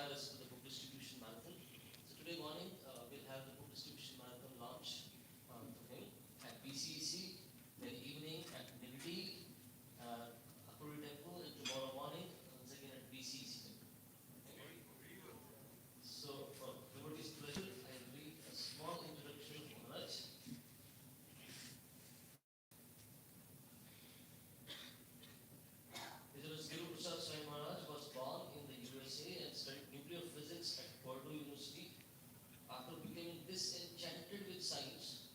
invite us to the book distribution marathon. So today morning we'll have the book distribution marathon launch for him at BCEC, then evening at Niviti, Akuri Temple, and tomorrow morning once again at BCEC Temple. So for devotee's pleasure, I'll read a small introduction of Maharaj. Guru Prasad Swami Maharaj was born in the USA and studied nuclear physics at Purdue University. After becoming disenchanted with science,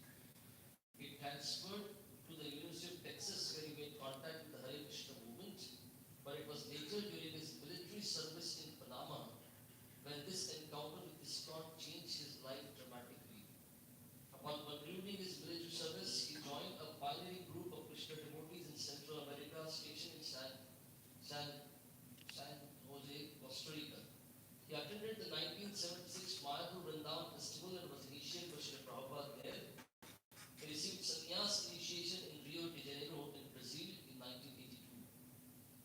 he transferred to the University of Texas where he made contact with the Hare Krishna movement. But it was later during his military service in Panama when this encounter with ISKCON changed his life dramatically. Upon concluding his military service, he joined a pioneering group of Krishna devotees in Central America stationed in San Jose, Costa Rica. He attended the 1976 Mayapur Vrindavan Festival and was initiated by Srila Prabhupada there. He received sannyas initiation in Rio de Janeiro in Brazil in 1982.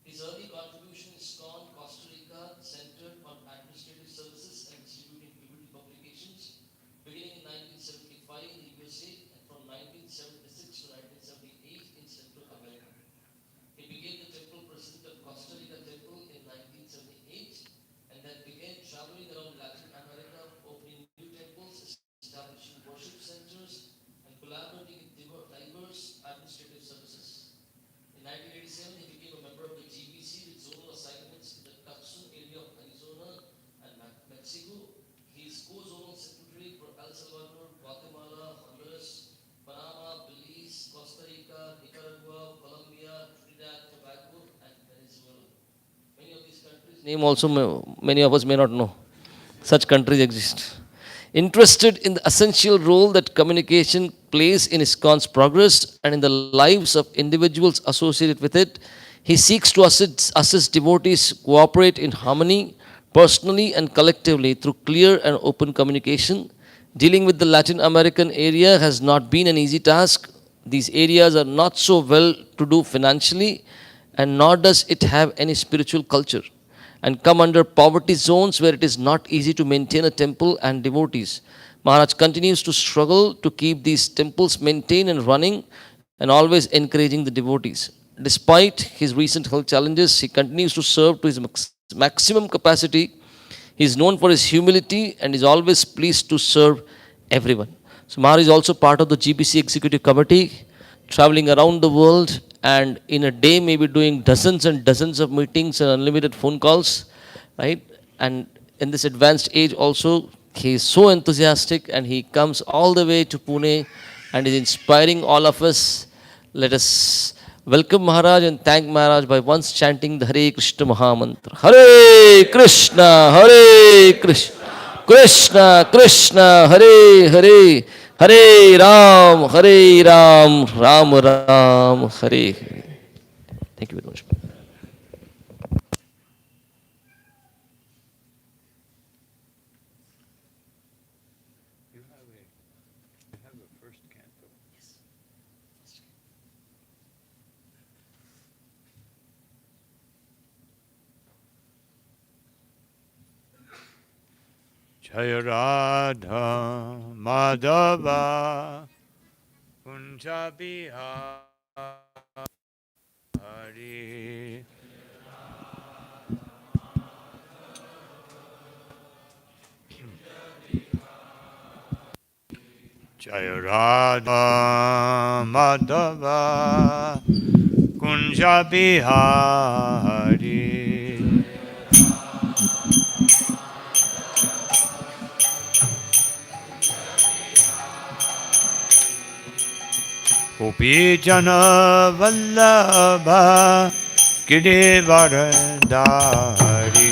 His early contribution in ISKCON Costa Rica centered on administrative services and distributing PBT publications, beginning in 1975 in the USA and from 1976 to 1978 in Central America. He became the temple president of Costa Rica Temple in 1978 and then began traveling around Latin America, opening new temples, establishing worship centers, and collaborating in diverse administrative services. In 1987, he became a member of the GBC with zonal assignments in the Tucson area of Arizona and Mexico. He is co-zonal secretary for El Salvador, Guatemala, Honduras, Panama, Belize, Costa Rica, Nicaragua, Colombia, Trinidad, Tobago, and Venezuela. Many of these countries name also many of us may not know. Such countries exist. Interested in the essential role that communication plays in ISKCON's progress and in the lives of individuals associated with it, he seeks to assist devotees cooperate in harmony, personally and collectively through clear and open communication. Dealing with the Latin American area has not been an easy task. These areas are not so well to do financially, and nor does it have any spiritual culture, and come under poverty zones where it is not easy to maintain a temple and devotees. Maharaj continues to struggle to keep these temples maintained and running and always encouraging the devotees. Despite his recent health challenges, he continues to serve to his maximum capacity. He is known for his humility and is always pleased to serve everyone. So Maharaj is also part of the GBC Executive Committee, traveling around the world, and in a day maybe doing dozens and dozens of meetings and unlimited phone calls, right? And in this advanced age also, he is so enthusiastic and he comes all the way to Pune and is inspiring all of us. Let us welcome Maharaj and thank Maharaj by once chanting the Hare Krishna Mahamantra. Hare Krishna, Krishna Krishna, Hare Hare, Hare Ram, Ram Ram, Hare Hare. Thank you very much. You have a first canto. Yes. Jaya Radha Madhava Kunja Bihari Jaya Radha Madhava Kunja Bihari Gopi Jana Vallabha Girivardhari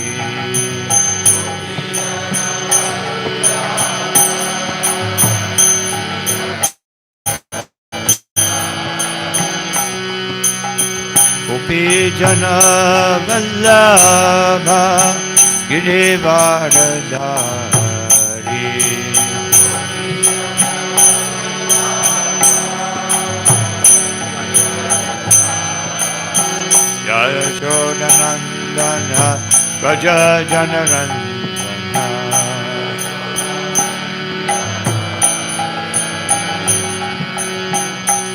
Gopi Jana Vallabha Girivardhari Yashodanandana Braja Janarandana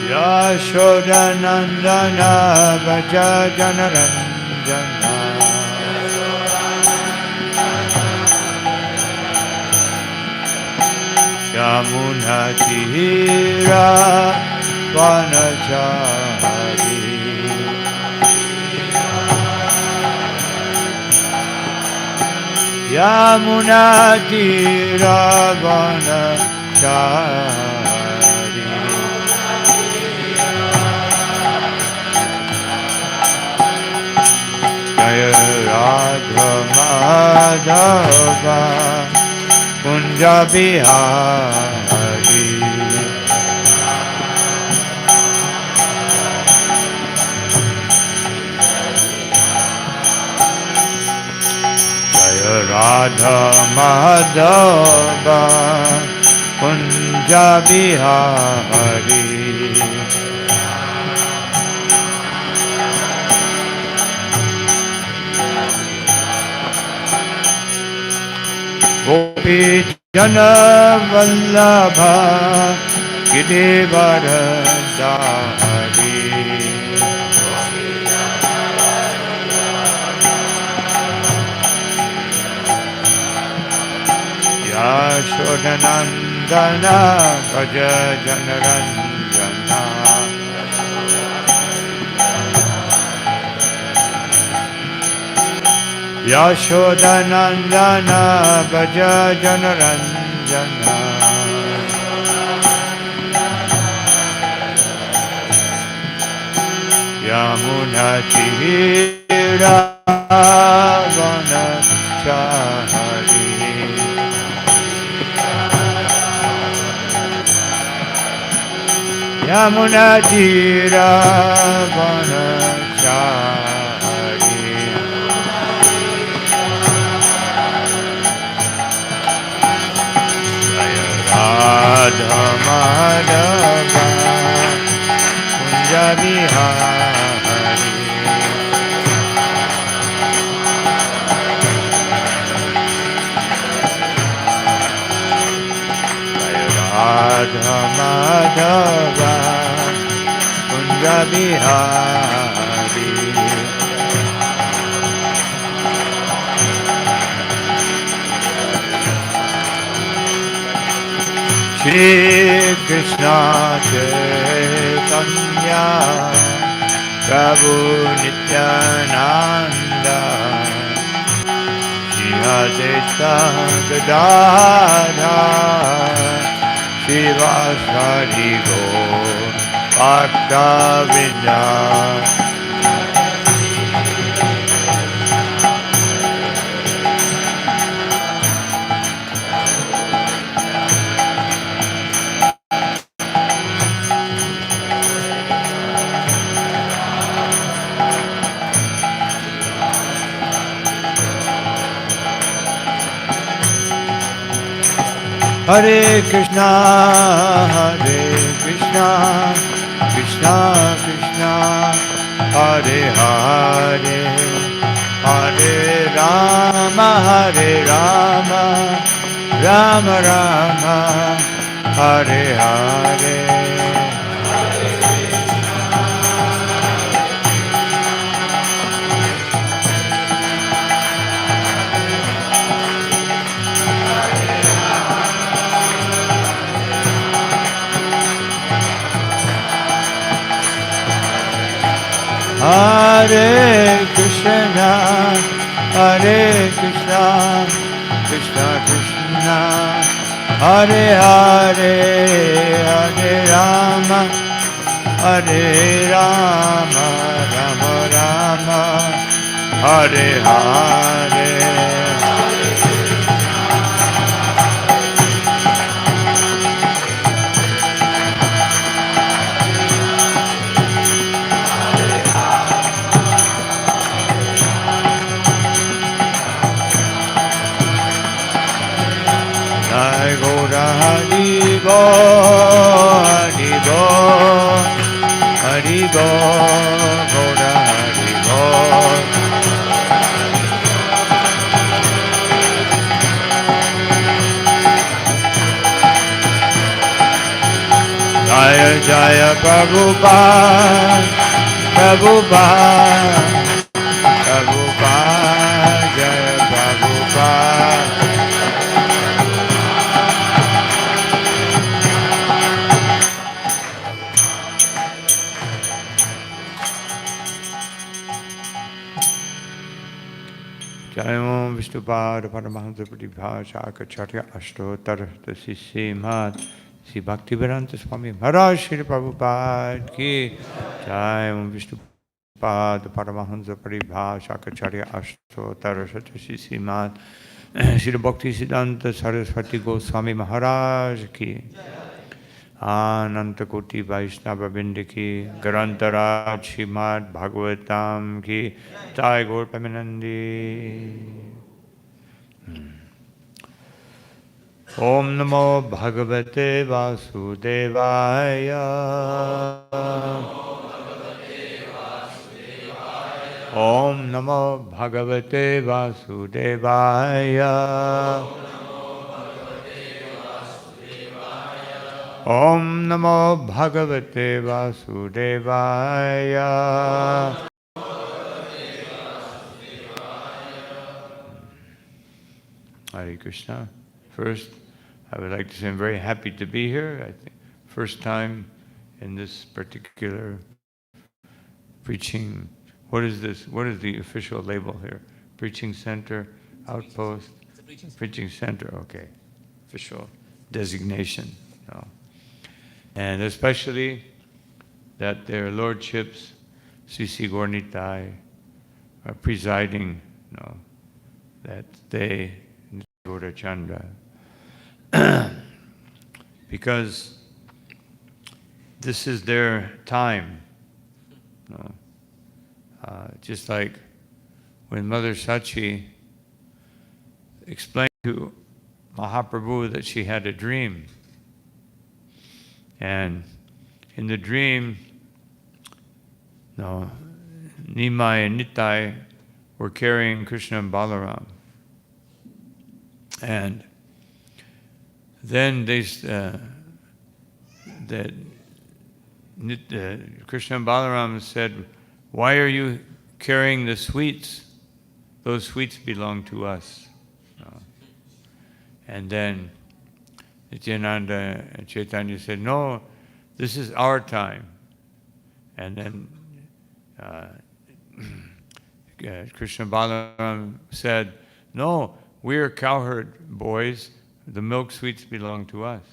Yashodanandana Vaja Janaranjana Yamunatira Vanachari Yamunatira Vanachari Jaya Radha Madhava Kunja Bihari Jaya Radha Madhava Kunja Bihari Gopi Jana Vallabha Giridharadhari Yashodanandana Bhaja Janaranjana Yashodanandana Bhaja Janaranjana Yamunatira Vanachari Yamunatira Vanachari Radha Madhava Kunja Bihari Radha Madhava Kunja Bihari Shri Krishna Chaitanya Prabhu Nityananda Shri Advaita Gadadhar Srivasadi Gaur Bhaktivedanta Hare Krishna, Krishna Krishna, Hare Hare, Hare Rama, Rama Rama, Hare Hare. Hare Krishna, Krishna Krishna, Hare Hare, Hare Rama, Rama Rama, Hare Hare. Haribo, Haribo, Haribo, Gaura Haribo. Jaya Prabhupada, Prabhupada, Prabhupada, Jaya Prabhupada. Jayam Vishnupad Paramahansa Pratibhasha Acharya Ashtotar Sisi Mat Sri Bhaktivedanta Swami Maharaj Srila Prabhupada Ki Jayam Vishnupad Paramahansa Pratibhasha Acharya Ashtotar Sisi Mat Sri Bhaktivedanta Saraswati Goswami Maharaj Ki Ananta Koti Vaishnava Vindiki Garantaraj Srimad Bhagavatam Ki Jai Gaur Premanandi. Om Namo Bhagavate Vasudevaya. Om Namo Bhagavate Vasudevaya. Om Namo Bhagavate Vasudevaya. Hare Krishna. First, I would like to say I'm very happy to be here. I think first time in this particular preaching. What is this? What is the official label here? Preaching center, outpost, preaching center. Okay, official designation. No. And especially that their lordships, Sisi Gornitai, are presiding, that they, Gaura Chandra, because this is their time. Just like when Mother Sachi explained to Mahaprabhu that she had a dream. And in the dream, Nimai and Nitai were carrying Krishna and Balaram. And then Krishna and Balaram said, "Why are you carrying the sweets? Those sweets belong to us." And then Nityananda and Chaitanya said, "No, this is our time." And then Krishna Balaram said, "No, we're cowherd boys. The milk sweets belong to us.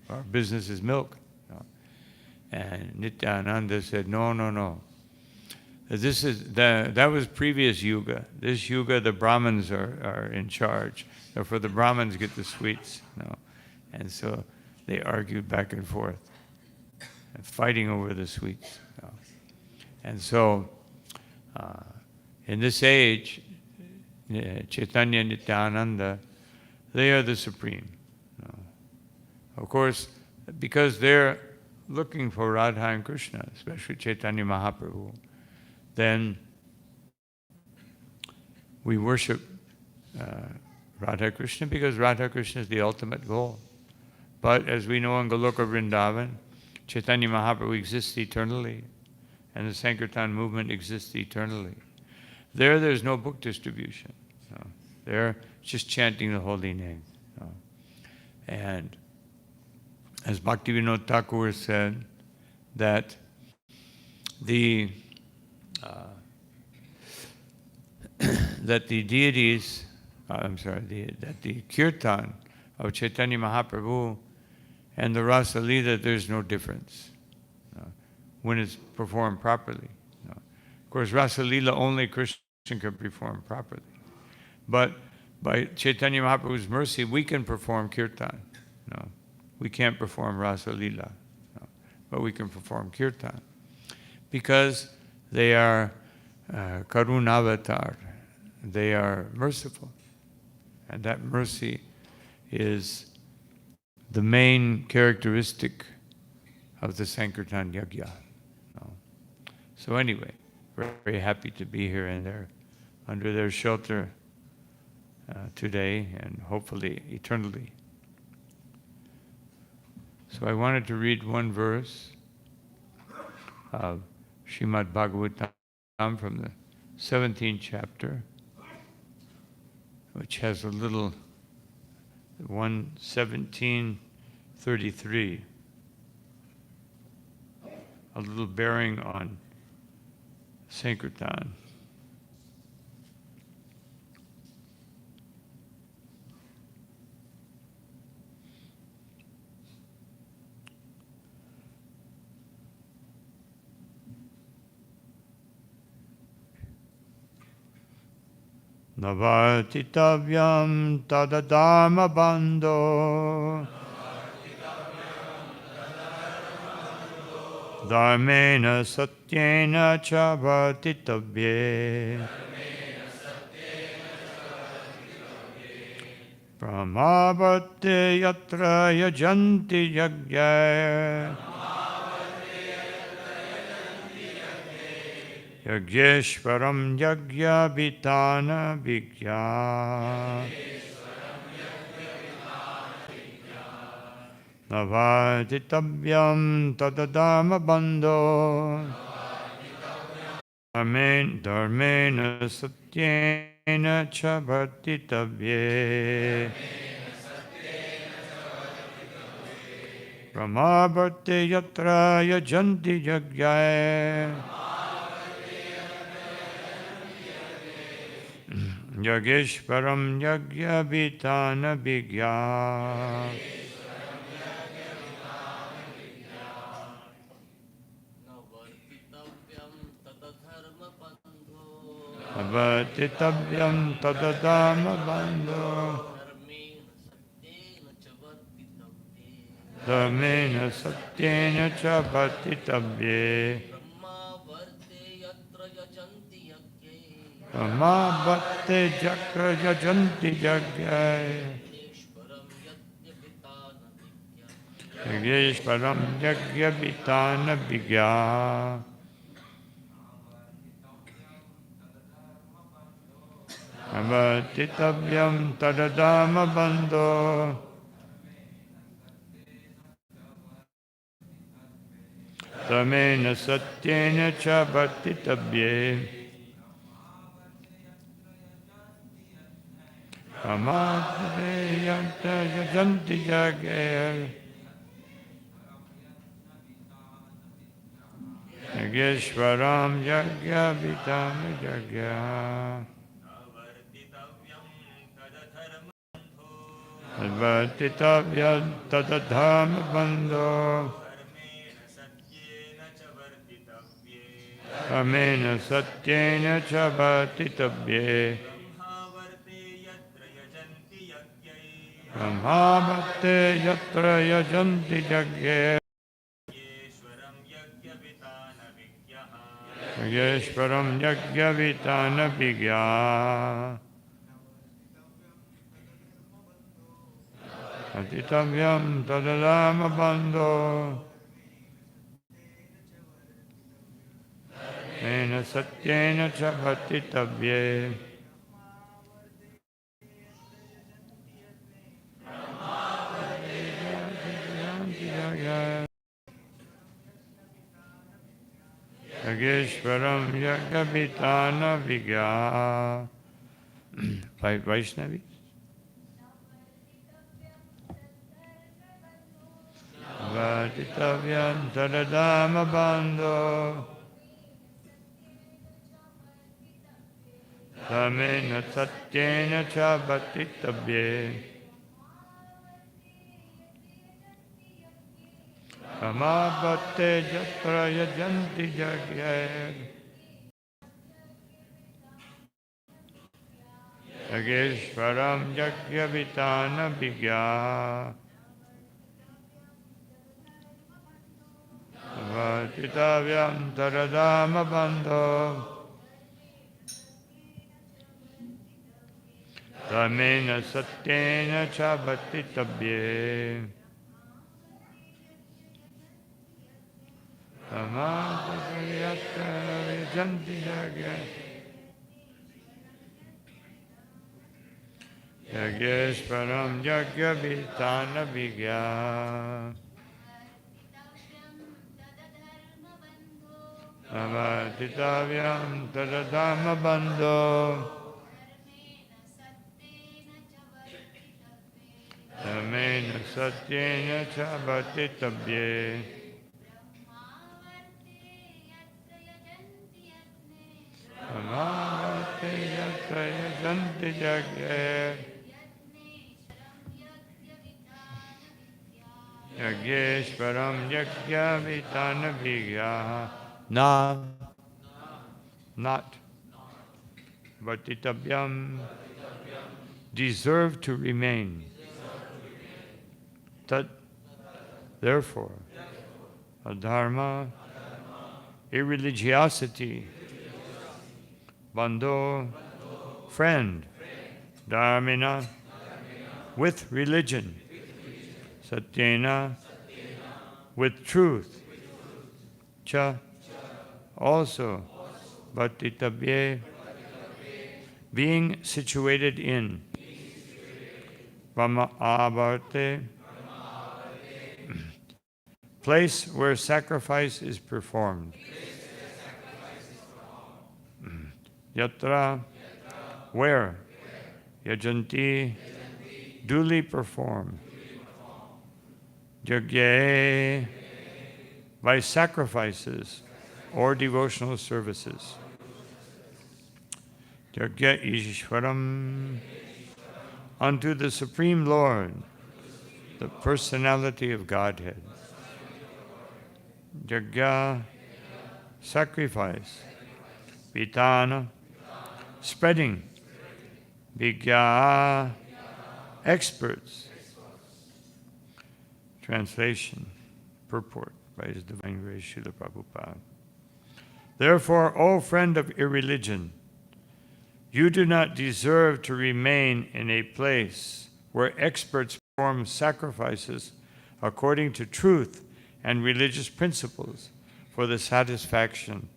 Our business is milk." And Nityananda said, "No. That was previous yuga. This yuga, the Brahmins are in charge. Therefore, the Brahmins get the sweets." And so they argued back and forth, fighting over the sweets. And so, in this age, Chaitanya and Nityananda, they are the supreme. Of course, because they're looking for Radha and Krishna, especially Chaitanya Mahaprabhu, then we worship Radha Krishna because Radha Krishna is the ultimate goal. But as we know in Goloka Vrindavan, Chaitanya Mahaprabhu exists eternally, and the Sankirtan movement exists eternally. There's no book distribution. They're just chanting the holy name. And as Bhaktivedanta Thakur said, that the deities, that the kirtan of Chaitanya Mahaprabhu and the Rasa Lila, there's no difference when it's performed properly. Of course, Rasa Lila only Krishna can perform properly. But by Chaitanya Mahaprabhu's mercy, we can perform kirtan. We can't perform Rasa Lila, but we can perform kirtan because they are Karunavatar. They are merciful. And that mercy is the main characteristic of the Sankirtan Yajna. So anyway, very, very happy to be here and they're under their shelter today and hopefully eternally. So I wanted to read one verse of Srimad Bhagavatam from the 17th chapter, which has a little 1:17:33, a little bearing on Sankirtan. Navartitavyam tadadharma bandho dharmena satyena cha vartitavye brahmavarte yatra yajanti yagyaya Yagyeshwaram Yagya Vitana Vigya Navartitavyam Tadadharma Bandho Dharmena Satyena Cha Vartitavye Brahmavarte Yatra Yajanti Yagyaya Yageshwaram Yagya Vitana Vigya Navartitavyam Tadadharma Bandho Dharmena Satyena Cha Vartitavye Brahmavarte Jakra Yajanti Yagyaya Yageshwaram Yagya Vitana Vigya Navartitavyam Tadadharma Bandho Dharmena Satyena Cha Vartitavye Brahmavarte Yatra Yajanti Yagyaya Yageshwaram Yagya Vitana Yagya Navartitavyam Tadadharma Bandho Dharmena Satyena Cha Vartitavye Brahmavarte Yatra Yajanti Yagyaya Yageshwaram Yagya Vitana Vigya Atitavyam Tadadharma Bandho Dharmena Satyena Cha Vartitavye Yageshwaram Yagya Vitana Vigya. Five Vaishnavis. Vartitavyam Tadadharma Bandho Dharmena Satyena Cha Vartitavye Brahmavarte Yatra Yajanti Yagyaya Yageshwaram Yagya Vitana Vigya Vartitavyam Tadadharma Bandho Dharmena Satyena Cha Vartitavye Brahmavarte Yatra Yajanti Yagyaya Yageshwaram Yagya Vitana Vigya Navatitavyam tadadhamma bandho Dhamena satyena cha bhatitavye Amavate yatra yajanti jagye Yagyeshvaram yagya vitana vigyaha not Bhatitavyam deserve to remain. Tat therefore adharma irreligiosity bandho friend dharmina with religion satyena with truth cha also bhatitavye being situated in brahma abharte place where sacrifice is performed yatra where yajanti duly performed yagya by sacrifices or devotional services yagya ishwaram unto the Supreme Lord, the personality of Godhead. Yagya, sacrifice. Vitana, spreading. Vigya, experts. Translation, purport by His Divine Grace Srila Prabhupada. Therefore, O friend of irreligion, you do not deserve to remain in a place where experts perform sacrifices according to truth and religious principles for the satisfaction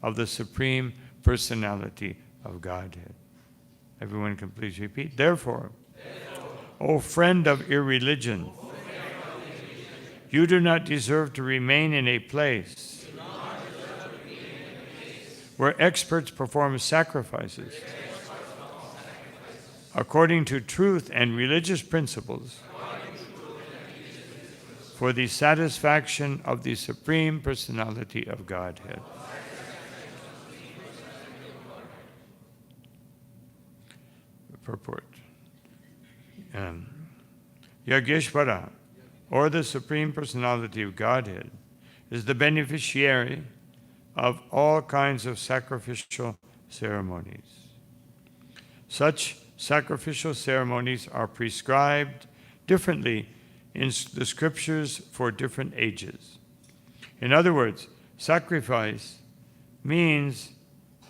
of the Supreme Personality of Godhead. Everyone can please repeat. Therefore, O friend of irreligion, you do not deserve to remain in a place where experts perform sacrifices according to truth and religious principles for the satisfaction of the Supreme Personality of Godhead. Purport. Yageshvara, or the Supreme Personality of Godhead, is the beneficiary of all kinds of sacrificial ceremonies. Such sacrificial ceremonies are prescribed differently in the scriptures for different ages. In other words, sacrifice means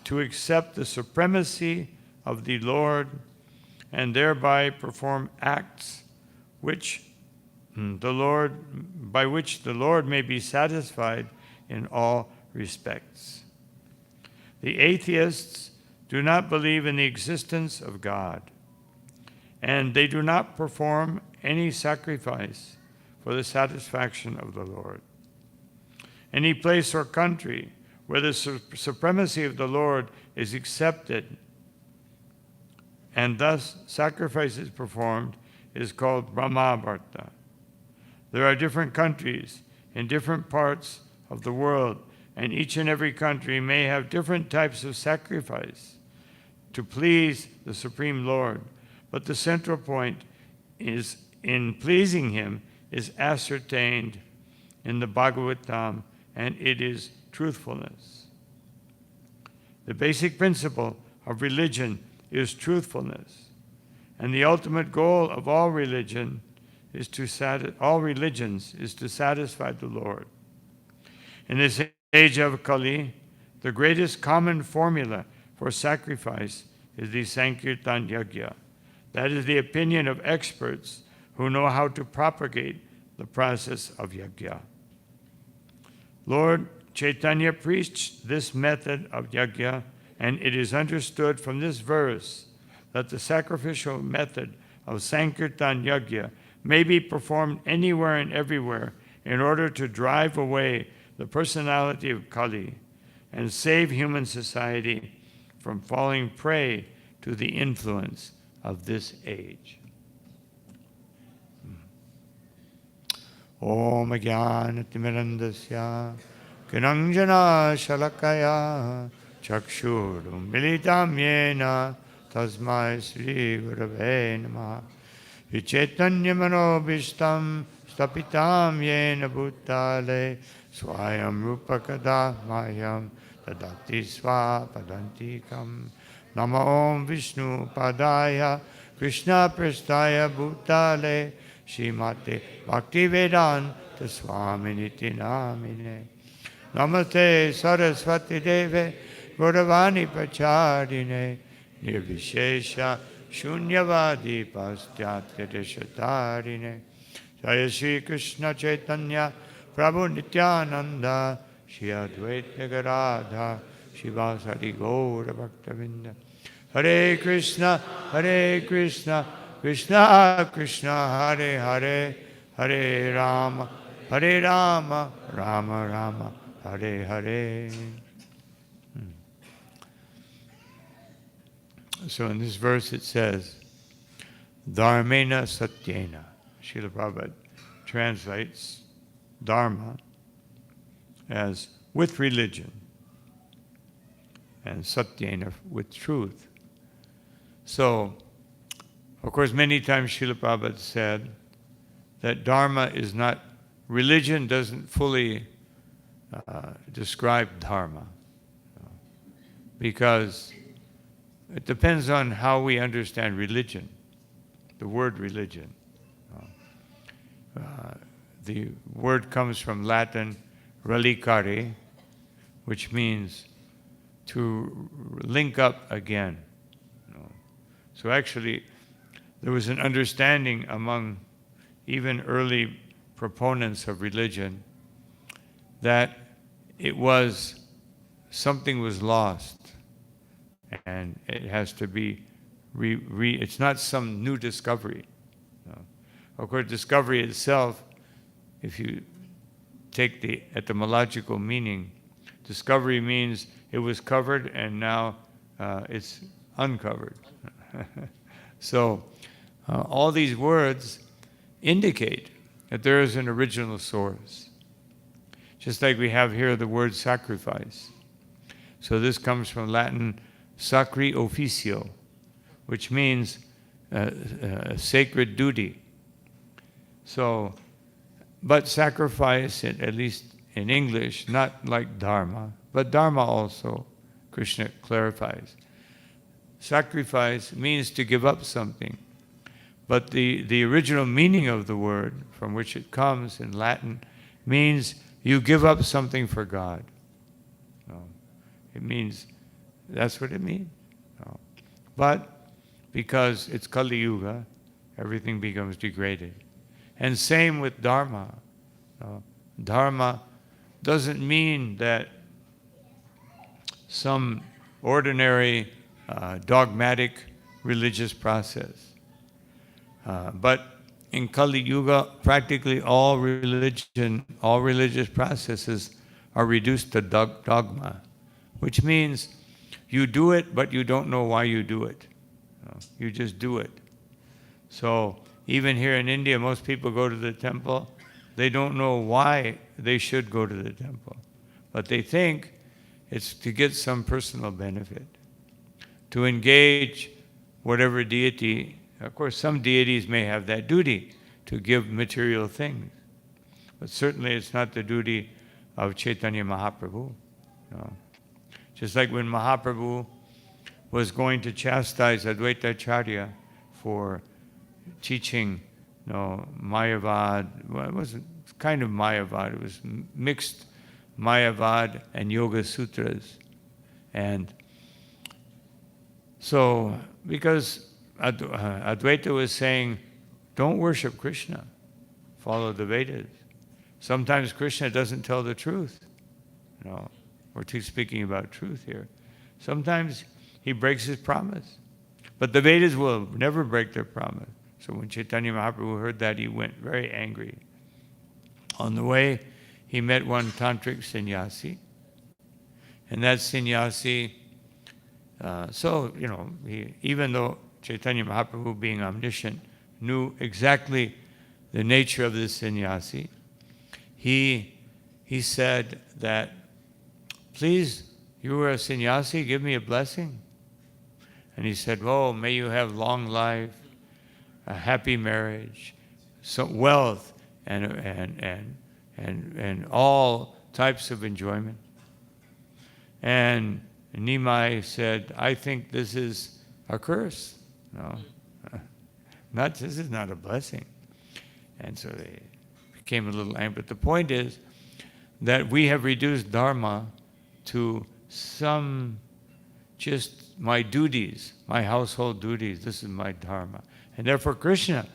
to accept the supremacy of the Lord and thereby perform acts by which the Lord may be satisfied in all respects. The atheists do not believe in the existence of God, and they do not perform any sacrifice for the satisfaction of the Lord. Any place or country where the supremacy of the Lord is accepted and thus sacrifice is performed is called Brahmabharta. There are different countries in different parts of the world, and each and every country may have different types of sacrifice to please the Supreme Lord, but the central point is in pleasing Him is ascertained in the Bhagavatam, and it is truthfulness. The basic principle of religion is truthfulness, and the ultimate goal of all religions is to satisfy the Lord. In this age of Kali, the greatest common formula for sacrifice is the Sankirtan Yajna. That is the opinion of experts who know how to propagate the process of Yajna. Lord Chaitanya preached this method of Yajna, and it is understood from this verse that the sacrificial method of Sankirtan Yajna may be performed anywhere and everywhere in order to drive away the personality of Kali, and save human society from falling prey to the influence of this age. Om Jnana-timirandasya Kinanjana Shalakaya Chakshurum Militam Yena Tasmai Sri Gurave Namaha Vichaitanya Manobishtam Stapitam Yena Bhutale Swayam Rupakada Mayam Tadati Swapadantikam Nama Om Vishnu Padaya Krishna Prastaya Bhutale Shrimate Bhaktivedanta Swami Namine Namaste Saraswati Deve Gauravani Pacharine Nirvishesha Shunyavadi Pastyatya Deshatarine Jaya Shri Krishna Chaitanya Prabhu Nityananda Shri Advaita Gadadhar Shivasari Gaura Bhaktivedanta Hare Krishna Krishna Krishna Hare Hare Hare Rama Rama Rama Hare Hare. So in this verse it says, Dharmena Satyena. Srila Prabhupada translates Dharma as with religion and Satyena with truth. So, of course, many times Srila Prabhupada said that Dharma is not, religion doesn't fully describe Dharma, because it depends on how we understand religion, the word religion. The word comes from Latin relicare, which means to link up again. So actually, there was an understanding among even early proponents of religion that it was, something was lost and it has to be it's not some new discovery. Of course, discovery itself, if you take the etymological meaning, discovery means it was covered and now it's uncovered. So all these words indicate that there is an original source. Just like we have here the word sacrifice. So this comes from Latin sacri officio, which means sacred duty. So, but sacrifice, at least in English, not like dharma, but dharma also, Krishna clarifies. Sacrifice means to give up something. But the original meaning of the word, from which it comes in Latin, means you give up something for God. It means, that's what it means. But because it's Kali Yuga, everything becomes degraded. And same with Dharma. Dharma doesn't mean that some ordinary dogmatic religious process. But in Kali Yuga, practically all religious processes are reduced to dogma, which means you do it, but you don't know why you do it. You just do it. So even here in India, most people go to the temple. They don't know why they should go to the temple, but they think it's to get some personal benefit, to engage whatever deity. Of course, some deities may have that duty to give material things, but certainly it's not the duty of Chaitanya Mahaprabhu. Just like when Mahaprabhu was going to chastise Advaita Acharya for teaching Mayavad, well, it wasn't kind of Mayavad, it was mixed Mayavad and Yoga Sutras. And so, because Advaita was saying, don't worship Krishna, follow the Vedas. Sometimes Krishna doesn't tell the truth. We're speaking about truth here. Sometimes he breaks his promise. But the Vedas will never break their promise. So when Chaitanya Mahaprabhu heard that, he went very angry. On the way, he met one tantric sannyasi, And that sannyasi, even though Chaitanya Mahaprabhu, being omniscient, knew exactly the nature of this sannyasi, he said that, please, you were a sannyasi, give me a blessing. And he said, oh, may you have long life, a happy marriage, wealth, and all types of enjoyment. And Nimai said, I think this is a curse. No, this is not a blessing. And so they became a little angry. But the point is that we have reduced Dharma to just my duties, my household duties. This is my Dharma. And therefore Krishna,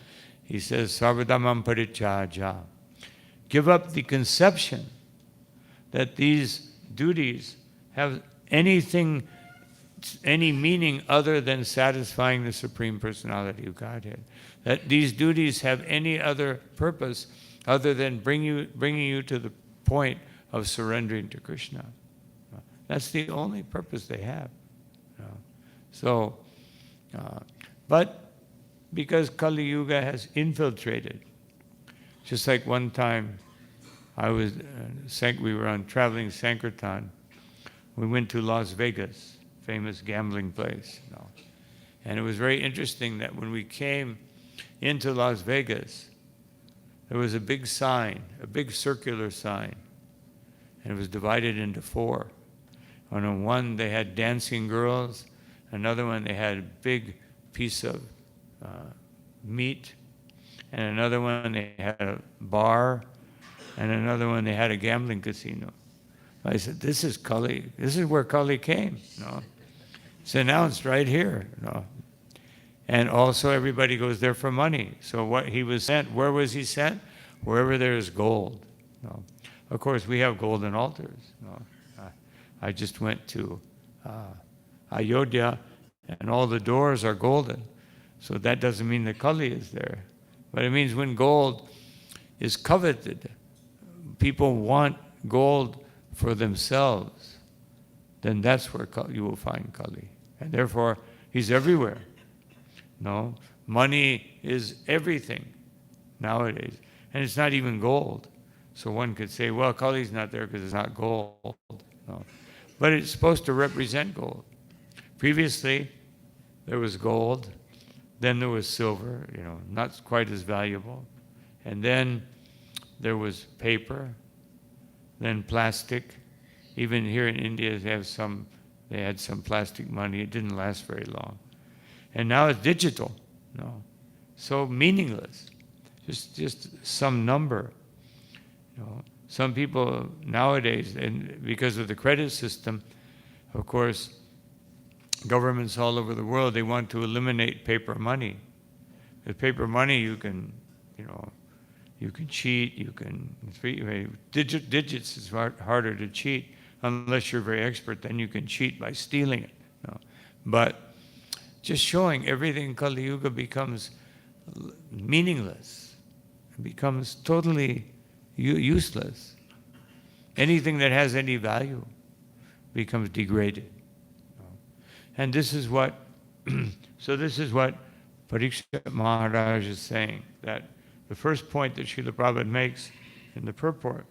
he says, Sarvadhamam parichaja. Give up the conception that these duties have any meaning other than satisfying the Supreme Personality of Godhead. That these duties have any other purpose other than bringing you to the point of surrendering to Krishna. That's the only purpose they have. So, but because Kali Yuga has infiltrated, just like one time we were on traveling Sankirtan. We went to Las Vegas, famous gambling place. And it was very interesting that when we came into Las Vegas, there was a big sign, a big circular sign, and it was divided into 4. On one they had dancing girls, another one they had a big piece of meat, and another one they had a bar, and another one they had a gambling casino. I said, this is Kali. This is where Kali came. It's announced right here. And also everybody goes there for money. So what he was sent, where was he sent? Wherever there is gold. Of course, we have golden altars. I just went to Ayodhya, and all the doors are golden. So that doesn't mean that Kali is there. But it means when gold is coveted, people want gold for themselves, then that's where you will find Kali. And therefore, he's everywhere. Money is everything nowadays. And it's not even gold. So one could say, well, Kali's not there because it's not gold. But it's supposed to represent gold. Previously, there was gold. Then there was silver, not quite as valuable. And then there was paper. Then plastic. Even here in India, they had some plastic money. It didn't last very long. And now it's digital. So meaningless. Just some number. Some people nowadays, and because of the credit system, of course, governments all over the world, they want to eliminate paper money. With paper money, you can cheat, digits is harder to cheat unless you're very expert, then you can cheat by stealing it. But just showing everything in Kali Yuga becomes meaningless. It becomes totally useless. Anything that has any value becomes degraded. And this is what Parikshit Maharaj is saying, that the first point that Srila Prabhupada makes in the purport,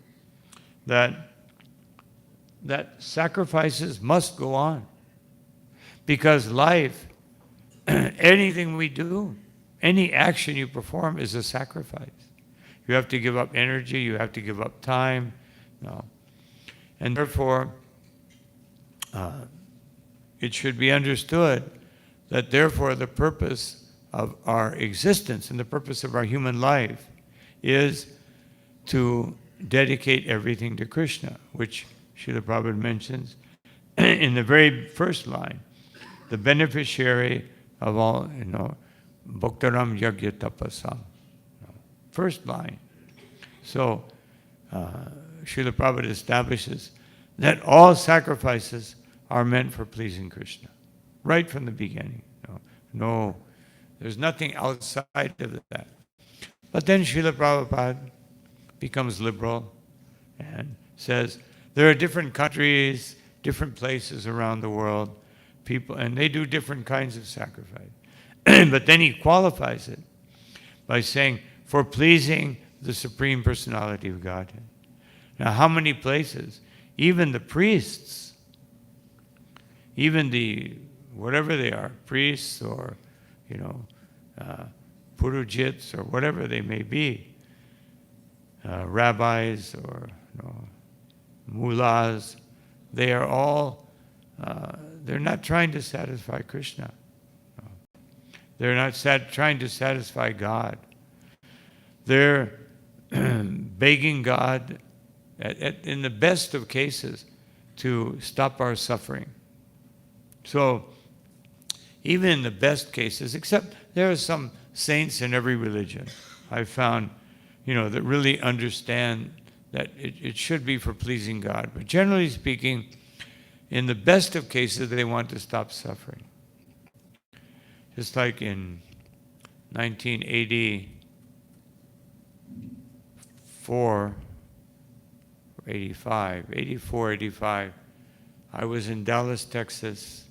that sacrifices must go on. Because life, anything we do, any action you perform is a sacrifice. You have to give up energy, you have to give up time. And therefore, it should be understood that therefore the purpose of our existence and the purpose of our human life is to dedicate everything to Krishna, which Srila Prabhupada mentions in the very first line, the beneficiary of all, Bhaktaram Yagya Tapasam. First line. So, Srila Prabhupada establishes that all sacrifices are meant for pleasing Krishna, right from the beginning. No, there's nothing outside of that. But then Srila Prabhupada becomes liberal and says, there are different countries, different places around the world, people, and they do different kinds of sacrifice. But then he qualifies it by saying, for pleasing the Supreme Personality of Godhead. Now, how many places? Even the priests, even the, whatever they are, priests or, purujits or whatever they may be, rabbis or mullahs, they are all, they're not trying to satisfy Krishna. No. They're not trying to satisfy God. They're begging God, in the best of cases, to stop our suffering. So, even in the best cases, except there are some saints in every religion, I've found, that really understand that it should be for pleasing God. But generally speaking, in the best of cases, they want to stop suffering. Just like in 1984, 85, I was in Dallas, Texas,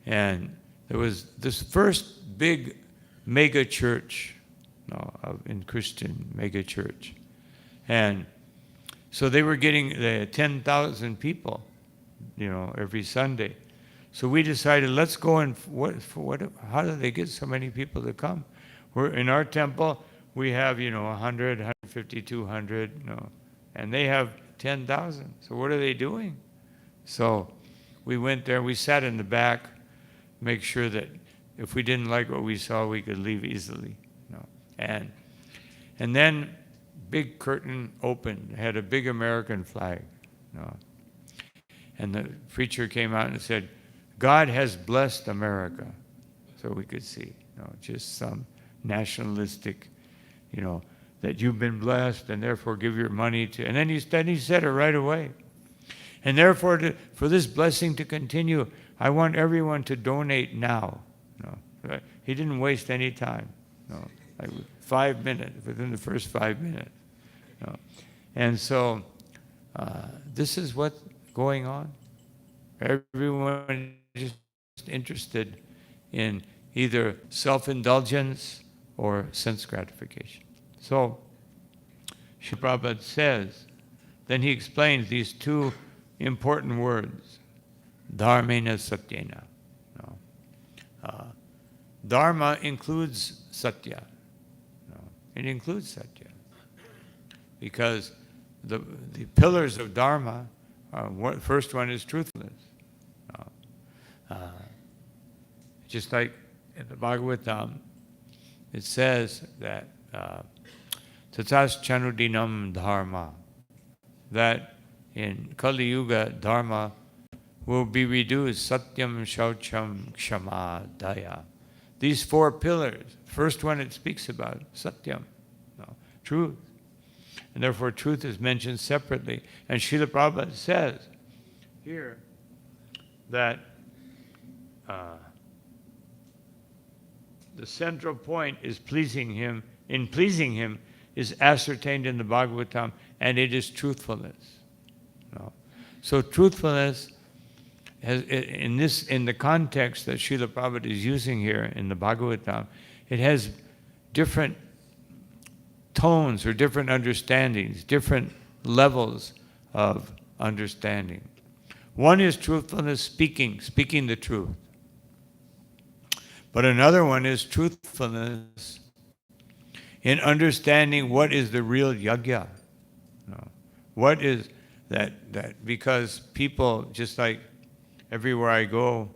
and there was this first big mega church, in Christian mega church. And so they were getting 10,000 people, every Sunday. So we decided, let's go and how do they get so many people to come? We're in our temple, we have, 100, 150, 200, and they have 10,000. So what are they doing? So we went there, we sat in the back, make sure that if we didn't like what we saw, we could leave easily. And then big curtain opened, had a big American flag. And the preacher came out and said, God has blessed America. So we could see, just some nationalistic, that you've been blessed and therefore give your money to, and then he said it right away. And therefore, for this blessing to continue, I want everyone to donate now. Right? He didn't waste any time. Like 5 minutes, within the first 5 minutes. And so, this is what's going on. Everyone is just interested in either self-indulgence or sense gratification. So, Srila Prabhupada says, then he explains these two important words, dharmena satyena. Dharma includes satya. It includes satya. Because the pillars of dharma, first one is truthfulness. Just like in the Bhagavatam, it says that tatas chanudinam dharma, that in Kali Yuga, dharma will be reduced, satyam, shaucham, kshama, daya. These four pillars, first one it speaks about, satyam, truth. And therefore truth is mentioned separately. And Srila Prabhupada says here that the central point is pleasing him. In pleasing him is ascertained in the Bhagavatam, and it is truthfulness. So truthfulness has, in the context that Srila Prabhupada is using here in the Bhagavatam, it has different tones or different understandings, different levels of understanding. One is truthfulness, speaking the truth. But another one is truthfulness in understanding what is the real yajna. What is that because people, just like everywhere I go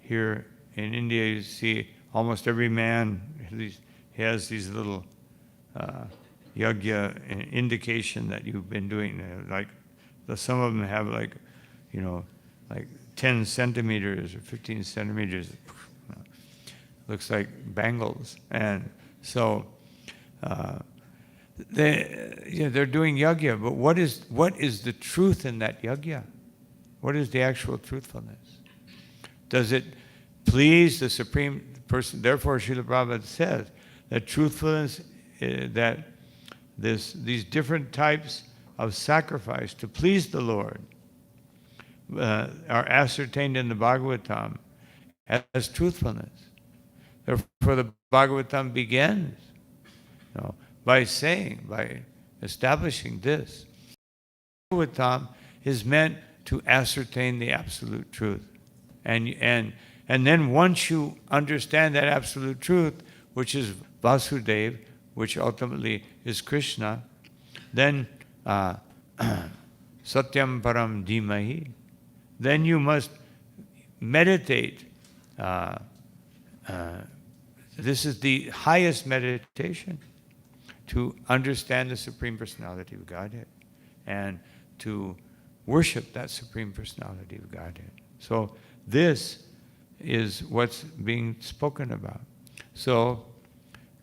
here in India, you see almost every man has these little yajna indication that you've been doing. Like some of them have like 10 centimeters or 15 centimeters. Looks like bangles. And so they're doing yajna, but what is the truth in that yajna? What is the actual truthfulness? Does it please the Supreme Person? Therefore, Srila Prabhupada says that truthfulness, that these different types of sacrifice to please the Lord are ascertained in the Bhagavatam as truthfulness. Therefore, the Bhagavatam begins by establishing this. Bhagavatam is meant to ascertain the absolute truth. And then once you understand that absolute truth, which is Vasudeva, which ultimately is Krishna, then Satyam Param Dhimahi, then you must meditate. This is the highest meditation, to understand the Supreme Personality of Godhead and to worship that Supreme Personality of Godhead. So this is what's being spoken about. So,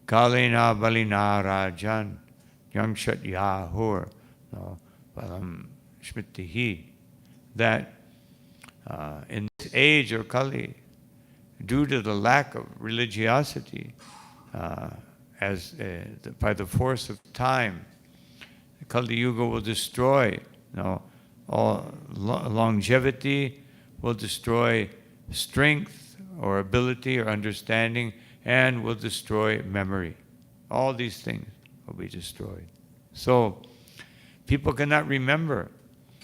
Kalina Balina Rajan Yangshat Yahur Valam Shmitihi, that in this age of Kali, due to the lack of religiosity, by the force of time, Kali Yuga will destroy all longevity, will destroy strength or ability or understanding, and will destroy memory. All these things will be destroyed. So people cannot remember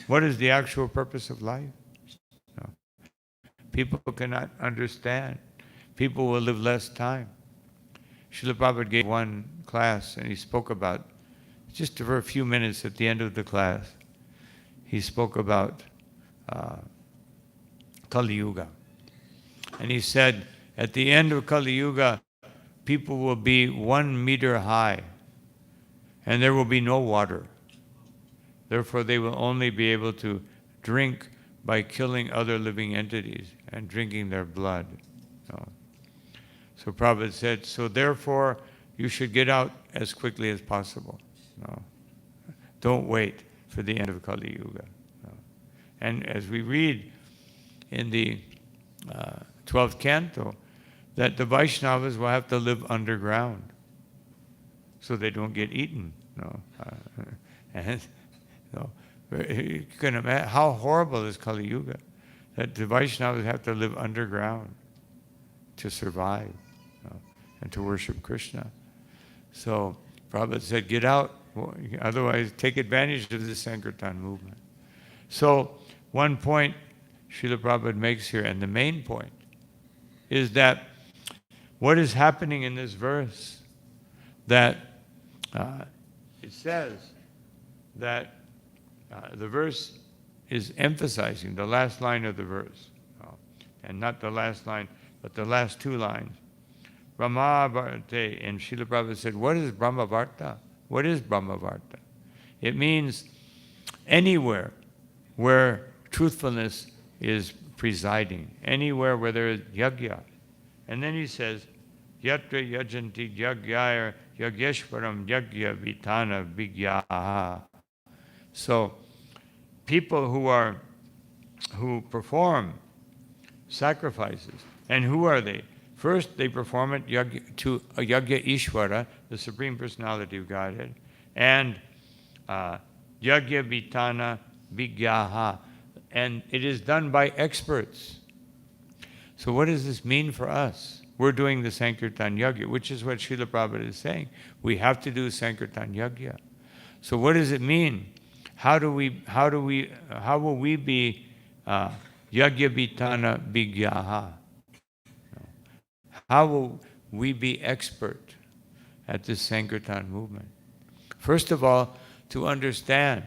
what is the actual purpose of life. No. People cannot understand. People will live less time. Srila Prabhupada gave one class and he spoke about, just for a few minutes at the end of the class, he spoke about Kali Yuga. And he said, at the end of Kali Yuga, people will be 1 meter high, and there will be no water. Therefore, they will only be able to drink by killing other living entities and drinking their blood. So Prabhupada said, so therefore, you should get out as quickly as possible. Don't wait for the end of Kali Yuga. And as we read in the 12th canto, that the Vaishnavas will have to live underground so they don't get eaten. And you can imagine how horrible is Kali Yuga, that the Vaishnavas have to live underground to survive and to worship Krishna. So Prabhupada said, get out, otherwise take advantage of the Sankirtan movement. So one point Srila Prabhupada makes here, and the main point, is that what is happening in this verse, that it says that the verse is emphasizing the last line of the verse, and not the last line, but the last two lines. Brahma Bharte, and Srila Prabhupada said, what is Brahma Bharta? What is Brahma Bharta? It means anywhere where truthfulness is presiding, anywhere where there is yajna. And then he says, Yatra yajanti yagyaya yagyeshwaram yagya vitana vigyaha. So people who perform sacrifices, and who are they? First, they perform it to Yagya Ishvara, the Supreme Personality of Godhead, and Yagya Vitana Vigyaha, and it is done by experts. So what does this mean for us? We're doing the Sankirtan Yagya, which is what Srila Prabhupada is saying. We have to do Sankirtan Yagya. So what does it mean? How will we be Yagya Vitana Vigyaha? How will we be expert at this Sankirtan movement? First of all, to understand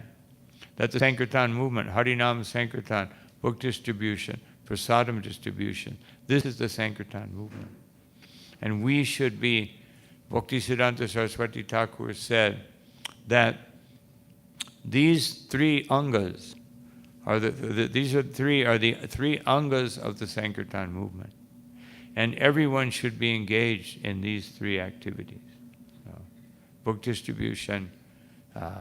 that the Sankirtan movement, Harinam Sankirtan, book distribution, Prasadam distribution, this is the Sankirtan movement. And we should be, Bhaktivedanta Saraswati Thakur said that these three angas are the three angas of the Sankirtan movement. And everyone should be engaged in these three activities. Book distribution, Harinam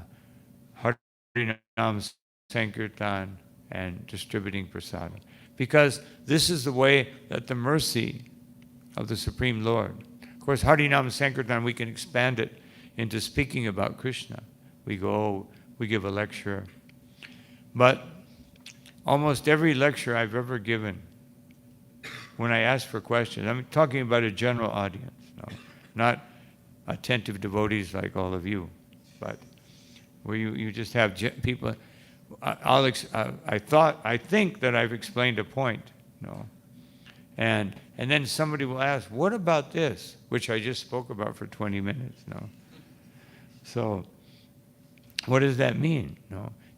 Sankirtan, and distributing prasadam. Because this is the way that the mercy of the Supreme Lord. Of course, Harinam Sankirtan, we can expand it into speaking about Krishna. We give a lecture. But almost every lecture I've ever given, when I ask for questions, I'm talking about a general audience, not attentive devotees like all of you, but where you just have people. I think that I've explained a point, and then somebody will ask, what about this, which I just spoke about for 20 minutes, So, what does that mean?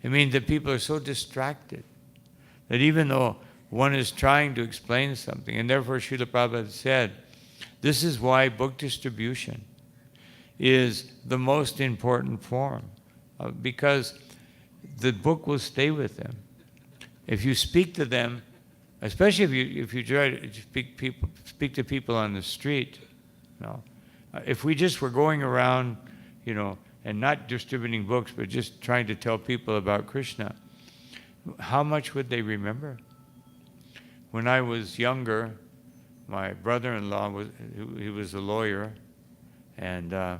It means that people are so distracted that even though one is trying to explain something, and therefore Srila Prabhupada said, this is why book distribution is the most important form, because the book will stay with them. If you speak to them, especially if you try to speak to people on the street, if we just were going around, and not distributing books, but just trying to tell people about Krishna, how much would they remember? When I was younger, my brother-in-law he was a lawyer, and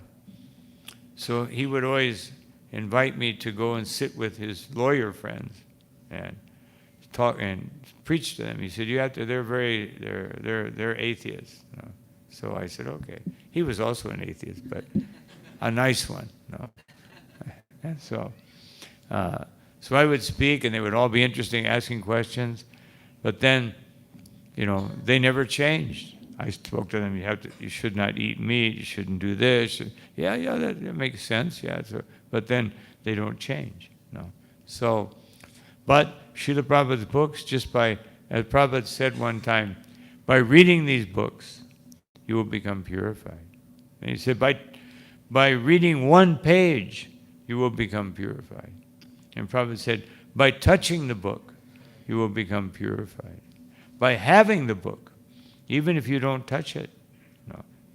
so he would always invite me to go and sit with his lawyer friends and talk and preach to them. He said, "You have to. They're atheists." So I said, "Okay." He was also an atheist, but a nice one. And so I would speak, and they would all be interesting, asking questions, but then, they never changed. I spoke to them. You should not eat meat. You shouldn't do this. That makes sense. But then they don't change. So, but Srila Prabhupada's books, as Prabhupada said one time, by reading these books, you will become purified. And he said, by reading one page, you will become purified. And Prabhupada said, by touching the book, you will become purified. By having the book, even if you don't touch it,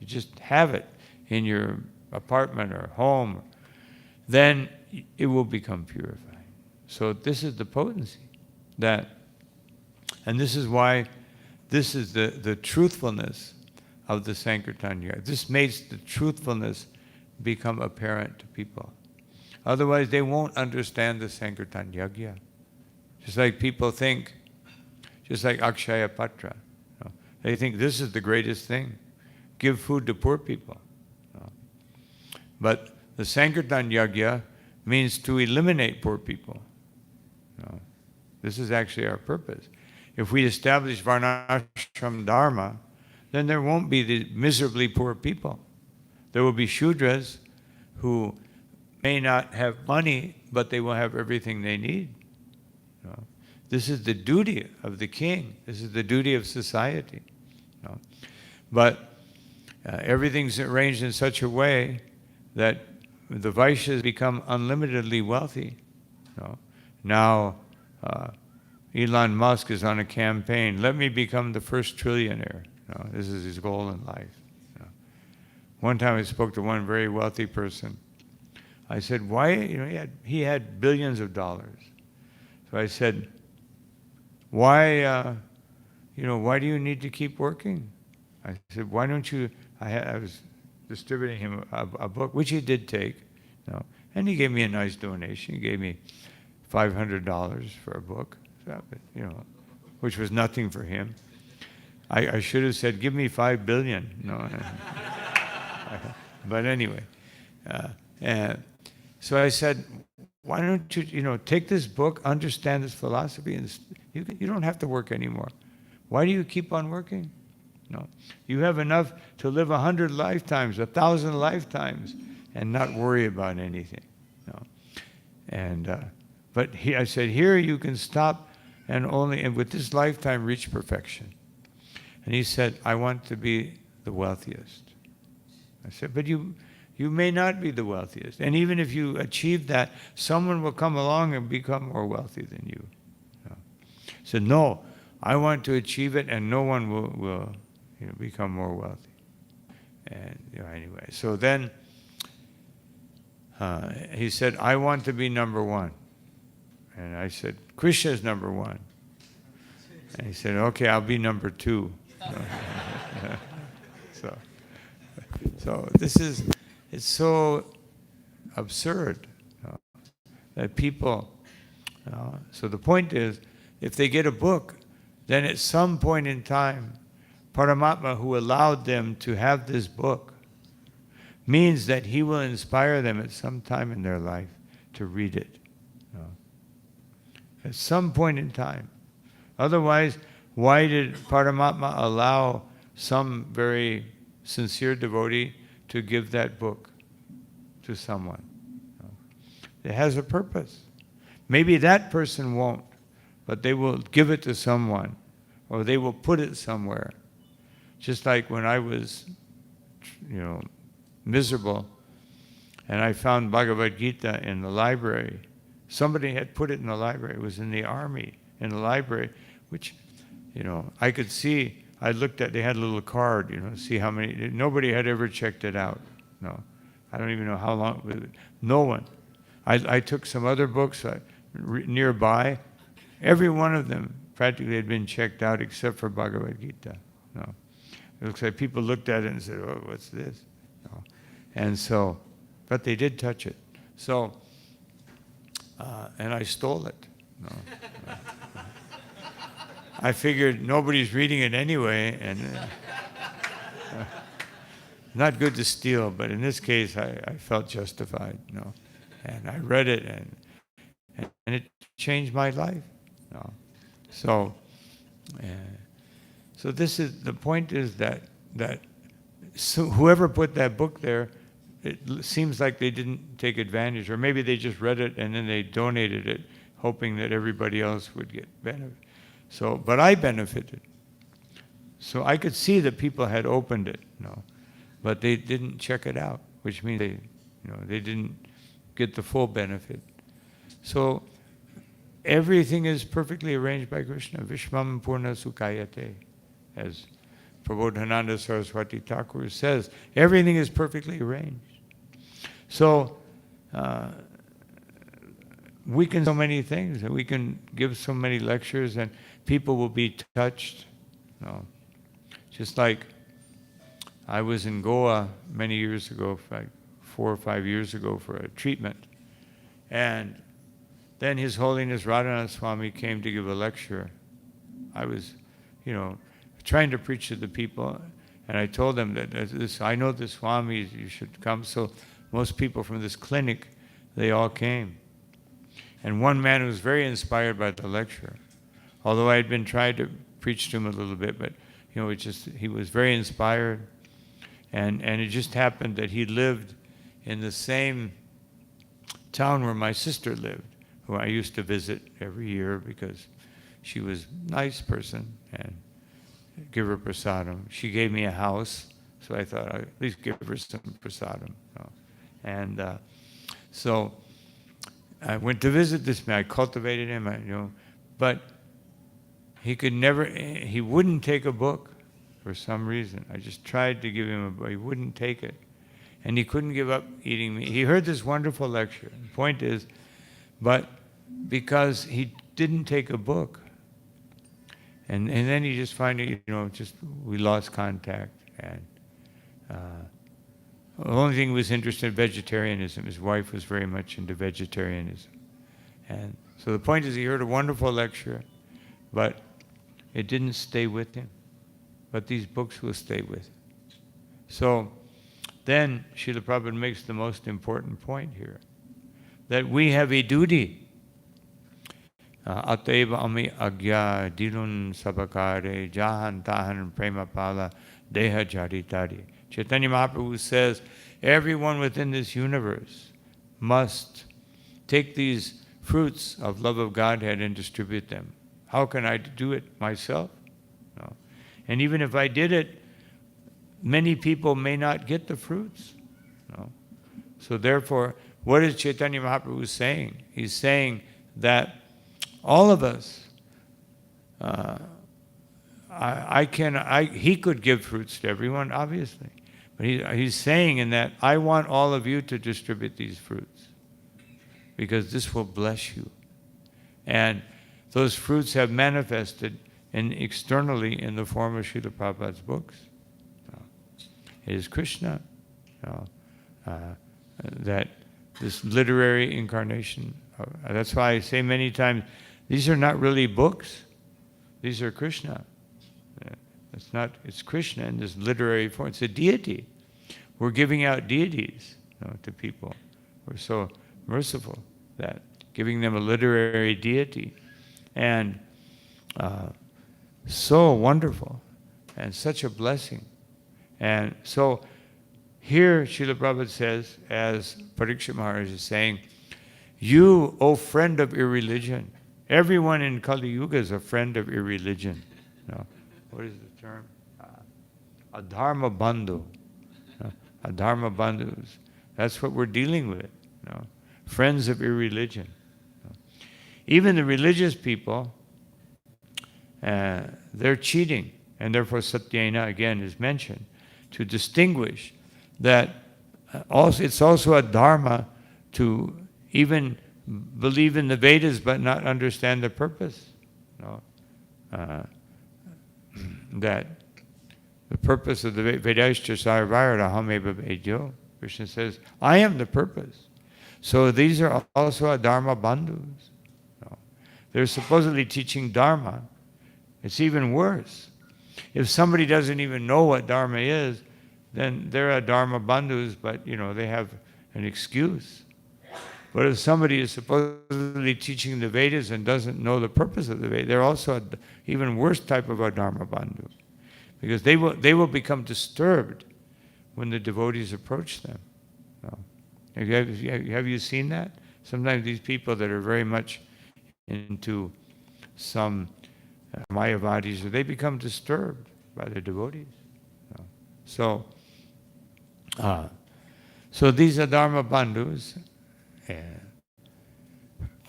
you just have it in your apartment or home, then it will become purified. So this is the potency and this is why this is the truthfulness of the Sankirtan Yoga. This makes the truthfulness become apparent to people. Otherwise, they won't understand the Sankirtan Yagya. Just like people think, just like Akshaya Patra. They think this is the greatest thing. Give food to poor people. But the Sankirtan Yagya means to eliminate poor people. This is actually our purpose. If we establish Varnashram Dharma, then there won't be the miserably poor people. There will be Shudras who may not have money, but they will have everything they need. This is the duty of the king. This is the duty of society. But everything's arranged in such a way that the Vaishyas become unlimitedly wealthy. Now, Elon Musk is on a campaign. Let me become the first trillionaire. This is his goal in life. One time I spoke to one very wealthy person. I said, why, he had billions of dollars. So I said, why do you need to keep working? I said, why don't you, I was distributing him a book, which he did take, and he gave me a nice donation. He gave me $500 for a book, which was nothing for him. I should have said, give me $5 billion. But anyway, so I said, why don't you, take this book, understand this philosophy, and you don't have to work anymore. Why do you keep on working? You have enough to live 100 lifetimes, 1,000 lifetimes, and not worry about anything. But I said, here you can stop and with this lifetime reach perfection. And he said, I want to be the wealthiest. I said, but you may not be the wealthiest. And even if you achieve that, someone will come along and become more wealthy than you. He said, no, I want to achieve it, and no one will become more wealthy. And anyway, so then he said, I want to be number one. And I said, Krishna is number one. And he said, okay, I'll be number two. So it's so absurd that people, so the point is if they get a book, then at some point in time, Paramatma, who allowed them to have this book, means that he will inspire them at some time in their life to read it. At some point in time. Otherwise, why did Paramatma allow some very sincere devotee to give that book to someone? It has a purpose. Maybe that person won't, but they will give it to someone, or they will put it somewhere. Just like when I was, miserable, and I found Bhagavad Gita in the library. Somebody had put it in the library. It was in the army, in the library, which, I could see. I looked at, they had a little card, see how many, nobody had ever checked it out. No, I don't even know how long, no one. I took some other books nearby. Every one of them practically had been checked out except for Bhagavad Gita. No, it looks like people looked at it and said, "Oh, what's this?" No. And so, but they did touch it. So, and I stole it. No. I figured nobody's reading it anyway, and not good to steal, but in this case, I felt justified. And I read it, and it changed my life. So this is the point. Is that whoever put that book there, it seems like they didn't take advantage, or maybe they just read it and then they donated it, hoping that everybody else would get benefit. So, but I benefited. So I could see that people had opened it, but they didn't check it out, which means they didn't get the full benefit. So everything is perfectly arranged by Krishna. Vishwam Purna Sukayate, as Prabodhananda Saraswati Thakur says, everything is perfectly arranged. So we can do so many things, and we can give so many lectures, and people will be touched. Just like I was in Goa many years ago, like 4 or 5 years ago, for a treatment, and then His Holiness Radhanath Swami came to give a lecture. I was, trying to preach to the people, and I told them that I know the Swamis, you should come. So most people from this clinic, they all came. And one man was very inspired by the lecture, although I had been trying to preach to him a little bit, but he was very inspired. And it just happened that he lived in the same town where my sister lived, who I used to visit every year because she was a nice person, and give her prasadam. She gave me a house, so I thought I'd at least give her some prasadam. And so I went to visit this man. I cultivated him, but he wouldn't take a book for some reason. I just tried to give him a book. He wouldn't take it. And he couldn't give up eating meat. He heard this wonderful lecture. The point is, but because he didn't take a book, and then he just finally, we lost contact. And the only thing he was interested in vegetarianism. His wife was very much into vegetarianism. And so the point is, he heard a wonderful lecture, but it didn't stay with him. But these books will stay with him. So then Srila Prabhupada makes the most important point here, that we have a duty. Ateva ami agya dilun sabakare jahan tahan premapala deha jaritari. Chaitanya Mahaprabhu says, everyone within this universe must take these fruits of love of Godhead and distribute them. How can I do it myself? No. And even if I did it, many people may not get the fruits. No. So therefore, what is Chaitanya Mahaprabhu saying? He's saying that all of us, he could give fruits to everyone, obviously. But he's saying in that, I want all of you to distribute these fruits, because this will bless you. And those fruits have manifested externally in the form of Srila Prabhupada's books. It is Krishna, that this literary incarnation. That's why I say many times, These are not really books. These are Krishna. It's Krishna in this literary form. It's a deity. We're giving out deities, to people. We're so merciful that giving them a literary deity. And so wonderful and such a blessing. And so here Srila Prabhupada says, as Parikshit Maharaj is saying, you, O friend of irreligion, everyone in Kali Yuga is a friend of irreligion. What is the term? Adharma bandhu. Adharma bandhus. That's what we're dealing with. Friends of irreligion. Even the religious people, they're cheating. And therefore Satyena again is mentioned to distinguish that it's also a dharma to even believe in the Vedas but not understand the purpose. That the purpose of the Vedaischa Sarvara Hameva Vedyo, Krishna says, I am the purpose. So these are also a dharma bandhus. They're supposedly teaching dharma. It's even worse. If somebody doesn't even know what dharma is, then they're a dharma bandhus, but they have an excuse. But if somebody is supposedly teaching the Vedas and doesn't know the purpose of the Vedas, they're also an even worse type of a dharma bandhu, because they will become disturbed when the devotees approach them. Have you seen that? Sometimes these people that are very much into some Mayavadis, they become disturbed by the devotees. So these are dharma bandhus.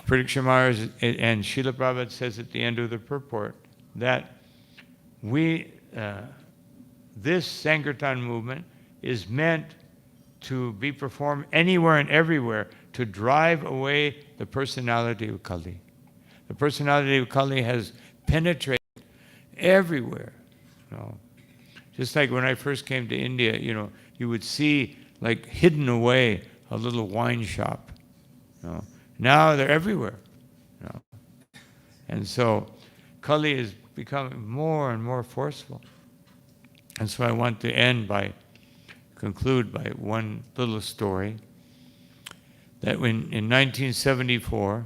Parikshit Maharaj and Srila Prabhupada says at the end of the purport that this Sankirtan movement is meant to be performed anywhere and everywhere to drive away the personality of Kali. The personality of Kali has penetrated everywhere. Just like when I first came to India, you would see like hidden away a little wine shop. Now they're everywhere. And so Kali is becoming more and more forceful. And so I want to conclude by one little story, that in 1974,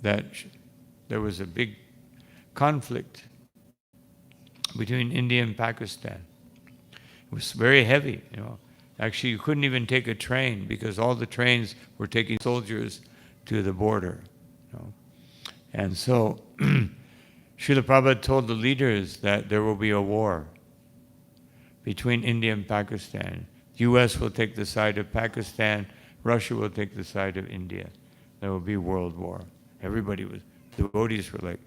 that there was a big conflict between India and Pakistan. It was very heavy, Actually, you couldn't even take a train because all the trains were taking soldiers to the border. And so Srila Prabhupada told the leaders that there will be a war between India and Pakistan. The U.S. will take the side of Pakistan, Russia will take the side of India. There will be world war. Devotees were like,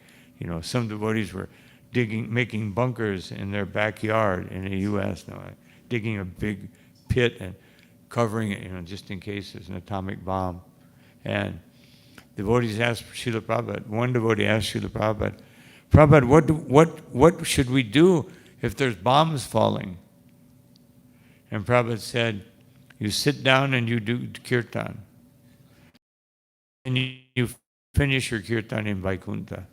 some devotees were making bunkers in their backyard in the U.S. Digging a big pit and covering it, just in case there's an atomic bomb. And devotees asked Srila Prabhupada, one devotee asked Srila Prabhupada, what should we do if there's bombs falling? And Prabhupada said, you sit down and you do kirtan. And you finish your kirtan in Vaikuntha.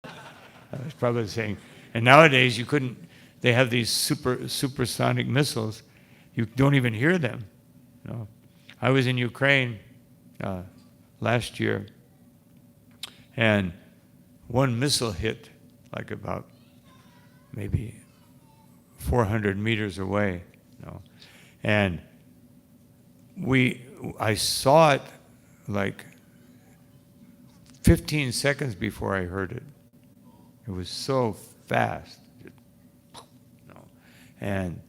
That was Prabhupada saying. And nowadays they have these supersonic missiles. You don't even hear them. I was in Ukraine last year, and one missile hit like about maybe 400 meters away. And I saw it like 15 seconds before I heard it. It was so fast. And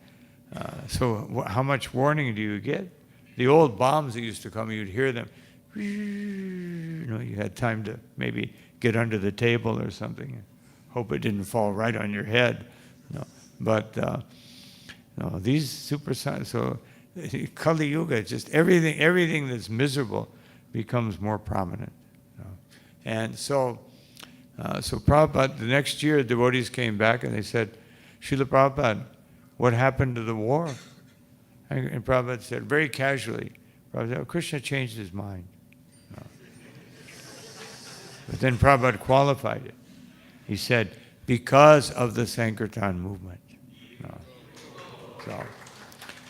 so how much warning do you get? The old bombs that used to come, you'd hear them. You had time to maybe get under the table or something. Hope it didn't fall right on your head. But these supersonic, so Kali Yuga, just everything that's miserable becomes more prominent. And so Prabhupada, the next year, devotees came back and they said, Srila Prabhupada, what happened to the war? And Prabhupada said, very casually, Prabhupada said, Krishna changed his mind. But then Prabhupada qualified it. He said, because of the Sankirtan movement. No.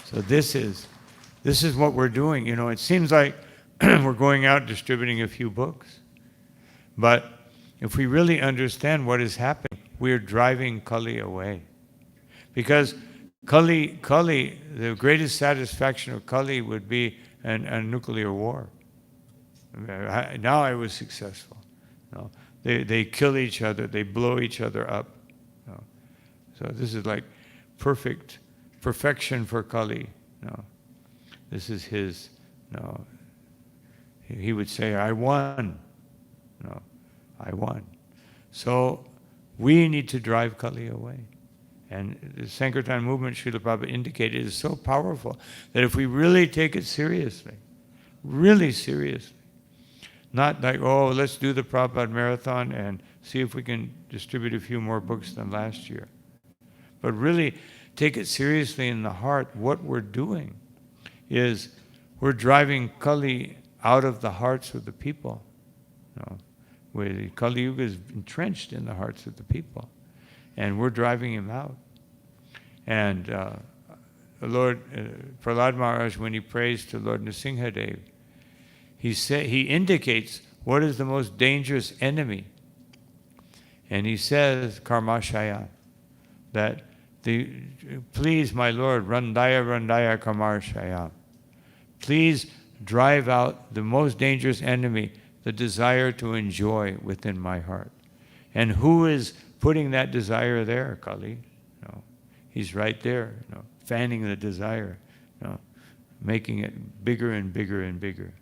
So this is what we're doing. You know, it seems like we're going out distributing a few books. But if we really understand what is happening, we are driving Kali away. Because Kali, the greatest satisfaction of Kali would be a nuclear war. Now I was successful. No. They kill each other, they blow each other up. No. So this is like perfection for Kali. No. This is his, no. He would say, I won. No, I won. So we need to drive Kali away. And the Sankirtan movement, Srila Prabhupada indicated, is so powerful that if we really take it seriously, really seriously, not like, oh, let's do the Prabhupada marathon and see if we can distribute a few more books than last year, but really take it seriously in the heart, what we're doing is we're driving Kali out of the hearts of the people. No. Where the Kali Yuga is entrenched in the hearts of the people. And we're driving him out. And the Lord, Prahlad Maharaj, when he prays to Lord Nrsimhadev, he indicates what is the most dangerous enemy. And he says, Karmashaya, that please, my Lord, Randaya Randaya Karmashaya, please drive out the most dangerous enemy, the desire to enjoy within my heart. And who is putting that desire there, Kali? No. He's right there, fanning the desire, making it bigger and bigger and bigger.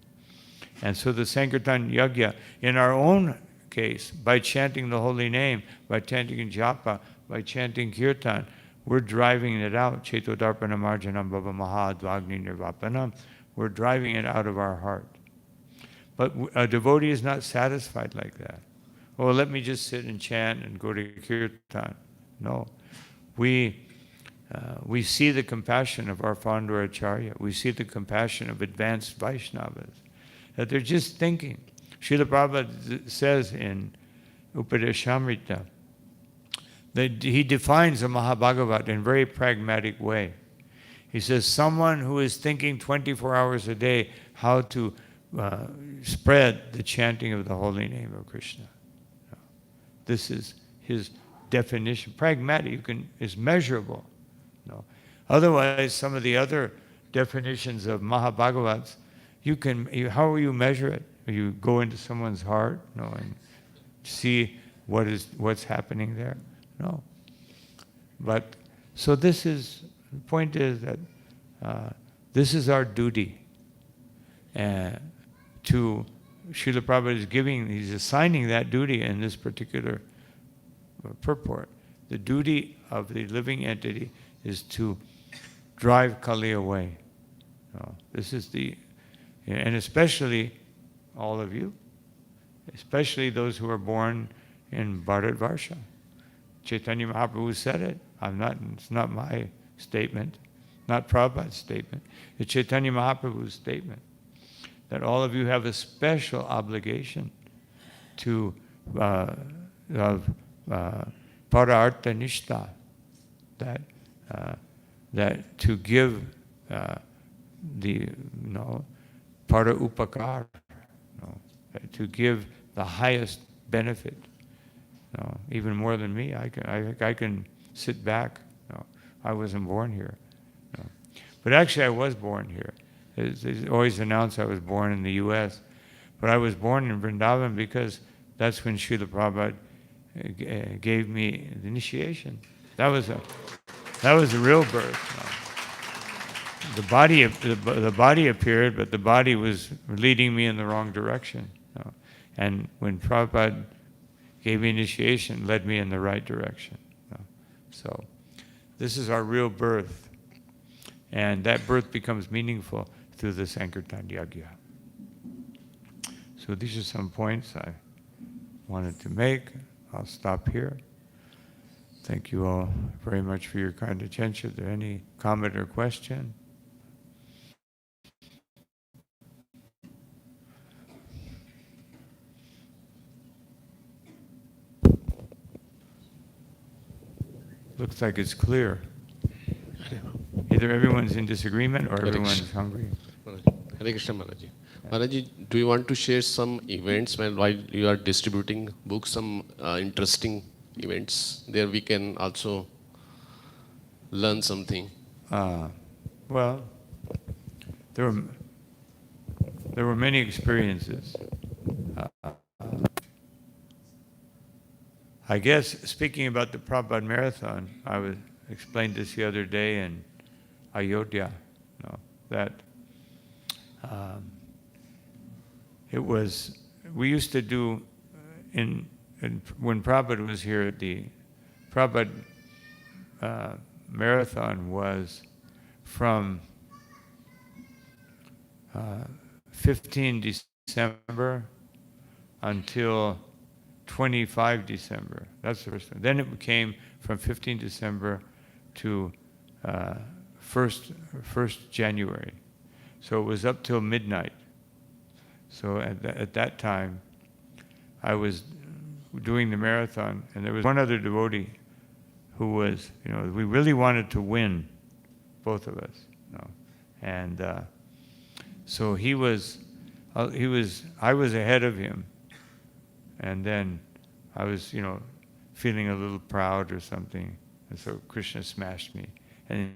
And so the Sankirtan Yagya, in our own case, by chanting the holy name, by chanting japa, by chanting kirtan, we're driving it out. Chetodarpana marjanam bhava mahadvagni nirvapanam. We're driving it out of our heart. But a devotee is not satisfied like that. Oh, let me just sit and chant and go to kirtan. No. We see the compassion of our founder Acharya. We see the compassion of advanced Vaishnavas. That they're just thinking. Srila Prabhupada says in Upadeshamrita that he defines a Mahabhagavat in a very pragmatic way. He says, someone who is thinking 24 hours a day how to spread the chanting of the holy name of Krishna. This is his definition. Pragmatic is measurable. No. Otherwise, some of the other definitions of Mahabhagavats, how will you measure it? You go into someone's heart, and see what's happening there. No. But so the point is that this is our duty. To Srila Prabhupada he's assigning that duty in this particular purport. The duty of the living entity is to drive Kali away. This is and especially all of you, especially those who are born in Bharatvarsha. Chaitanya Mahaprabhu said it. It's not my statement, not Prabhupada's statement. It's Chaitanya Mahaprabhu's statement. That all of you have a special obligation to parartha nishta, that to give the para upakar, to give the highest benefit, even more than me. I can sit back. I wasn't born here, but actually I was born here. It's always announced I was born in the U.S., but I was born in Vrindavan because that's when Srila Prabhupada gave me the initiation. That was a real birth. The body appeared, but the body was leading me in the wrong direction. And when Prabhupada gave me initiation, led me in the right direction. So this is our real birth, and that birth becomes meaningful through the Sankirtan Yagya. So these are some points I wanted to make. I'll stop here. Thank you all very much for your kind attention. Is there any comment or question? Looks like it's clear. Either everyone's in disagreement or everyone's hungry. Hare Krishna Maharaj. Maharaj, do you want to share some events while you are distributing books, some interesting events? There we can also learn something. Well, there were many experiences. I guess, speaking about the Prabhupada Marathon, I explained this the other day in Ayodhya, that it was, we used to do, when Prabhupada was here, the Prabhupada Marathon was from 15 December until 25 December. That's the first one. Then it became from 15 December to 1st January. So it was up till midnight. So at that time, I was doing the marathon, and there was one other devotee who was, we really wanted to win, both of us. And so I was ahead of him. And then I was, feeling a little proud or something. And so Krishna smashed me. And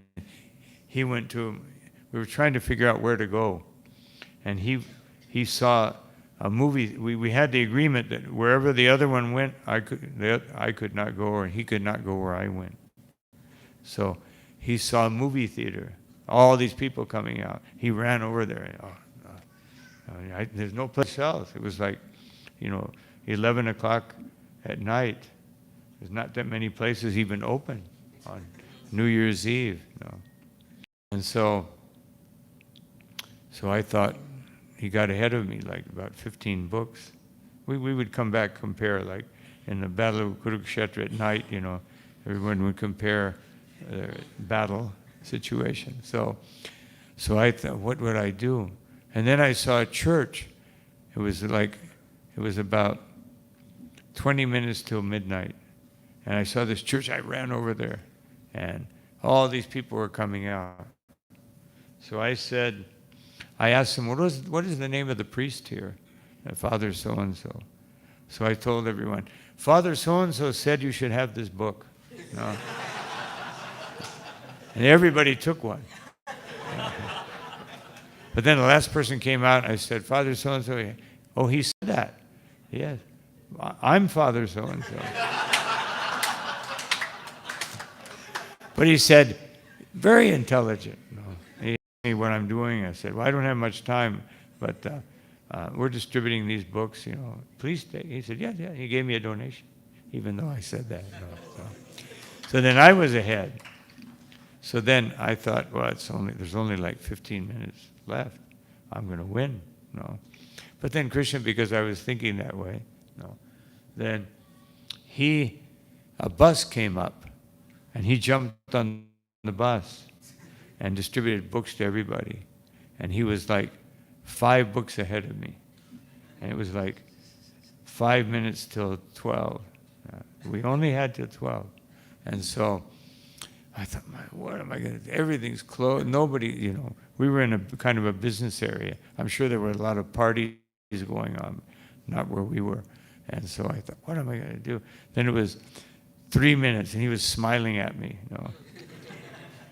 he went to him. We were trying to figure out where to go. And he saw a movie. We had the agreement that wherever the other one went, I could not go, or he could not go where I went. So he saw a movie theater, all these people coming out. He ran over there. There's no place else. It was like, 11 o'clock at night. There's not that many places even open on New Year's Eve. And so I thought he got ahead of me, like about 15 books. We would come back, compare, like in the Battle of Kurukshetra at night, everyone would compare the battle situation. So I thought, what would I do? And then I saw a church. It was about 20 minutes till midnight. And I saw this church. I ran over there. And all these people were coming out. So I asked them, what is the name of the priest here? Father so-and-so. So I told everyone, Father so-and-so said you should have this book. And everybody took one. But then the last person came out, I said, Father so-and-so. Oh, he said that. Yes. I'm Father so-and-so. But he said, very intelligent. He asked me what I'm doing. I said, well, I don't have much time, but we're distributing these books, please take. He said, yeah. He gave me a donation, even though I said that. So then I was ahead. So then I thought, well, there's only like 15 minutes left. I'm going to win. But then Krishna, because I was thinking that way, then a bus came up, and he jumped on the bus and distributed books to everybody. And he was like 5 books ahead of me. And it was like 5 minutes till 12. We only had till 12. And so I thought, what am I going to do? Everything's closed. Nobody, we were in a kind of a business area. I'm sure there were a lot of parties going on, not where we were. And so I thought, what am I going to do? Then it was 3 minutes, and he was smiling at me,